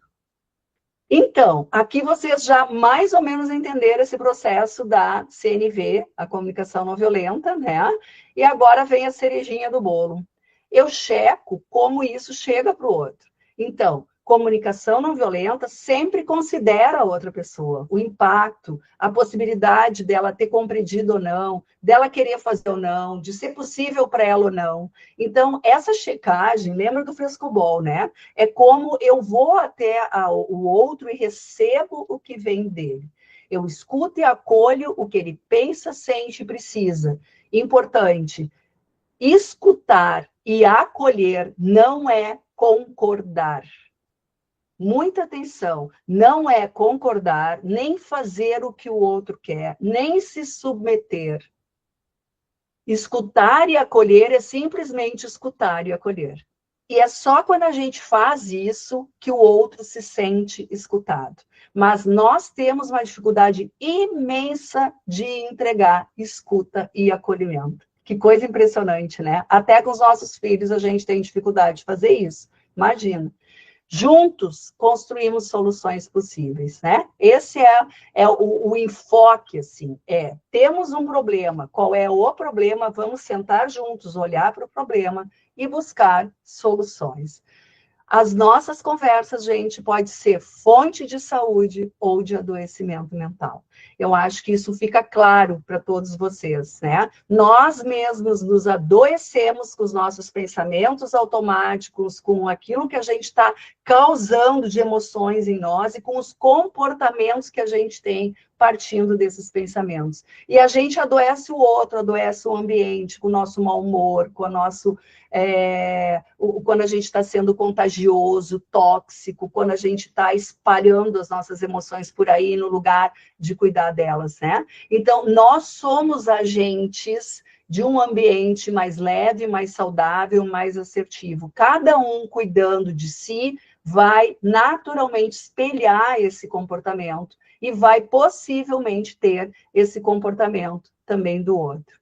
Então, aqui vocês já mais ou menos entenderam esse processo da CNV, a comunicação não violenta, né? E agora vem a cerejinha do bolo. Eu checo como isso chega para o outro. Então, comunicação não violenta sempre considera a outra pessoa, o impacto, a possibilidade dela ter compreendido ou não, dela querer fazer ou não, de ser possível para ela ou não. Então, essa checagem, lembra do frescobol, né? É como eu vou até o outro e recebo o que vem dele. Eu escuto e acolho o que ele pensa, sente e precisa. Importante, escutar e acolher não é concordar. Muita atenção, não é concordar, nem fazer o que o outro quer, nem se submeter. Escutar e acolher é simplesmente escutar e acolher. E é só quando a gente faz isso que o outro se sente escutado. Mas nós temos uma dificuldade imensa de entregar escuta e acolhimento. Que coisa impressionante, né? Até com os nossos filhos a gente tem dificuldade de fazer isso. Imagina. Juntos construímos soluções possíveis, né? Esse é o enfoque, assim, temos um problema, qual é o problema? Vamos sentar juntos, olhar para o problema e buscar soluções. As nossas conversas, gente, pode ser fonte de saúde ou de adoecimento mental. Eu acho que isso fica claro para todos vocês, né? Nós mesmos nos adoecemos com os nossos pensamentos automáticos, com aquilo que a gente está causando de emoções em nós e com os comportamentos que a gente tem partindo desses pensamentos. E a gente adoece o outro, adoece o ambiente, com o nosso mau humor, com o nosso... quando a gente está sendo contagioso, tóxico, quando a gente está espalhando as nossas emoções por aí no lugar de cuidar delas, né? Então, nós somos agentes de um ambiente mais leve, mais saudável, mais assertivo. Cada um cuidando de si vai naturalmente espelhar esse comportamento e vai possivelmente ter esse comportamento também do outro.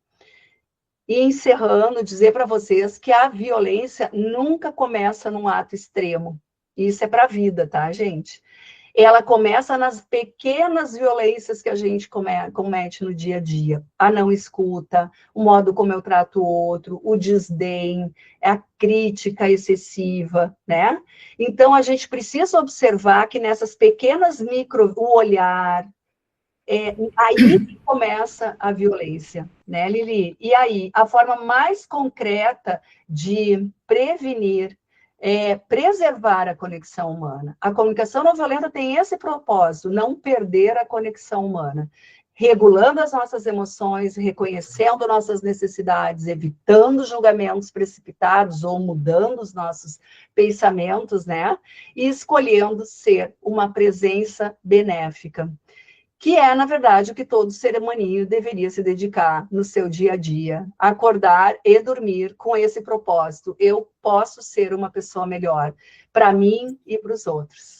E encerrando, dizer para vocês que a violência nunca começa num ato extremo. Isso é para a vida, tá, gente? Ela começa nas pequenas violências que a gente comete no dia a dia. A não escuta, o modo como eu trato o outro, o desdém, a crítica excessiva, né? Então, a gente precisa observar que nessas pequenas o olhar, aí que começa a violência, né, Lili? E aí, a forma mais concreta de prevenir é preservar a conexão humana. A comunicação não violenta tem esse propósito, não perder a conexão humana. Regulando as nossas emoções, reconhecendo nossas necessidades, evitando julgamentos precipitados ou mudando os nossos pensamentos, né? E escolhendo ser uma presença benéfica, que é, na verdade, o que todo ser humaninho deveria se dedicar no seu dia a dia, acordar e dormir com esse propósito. Eu posso ser uma pessoa melhor para mim e para os outros.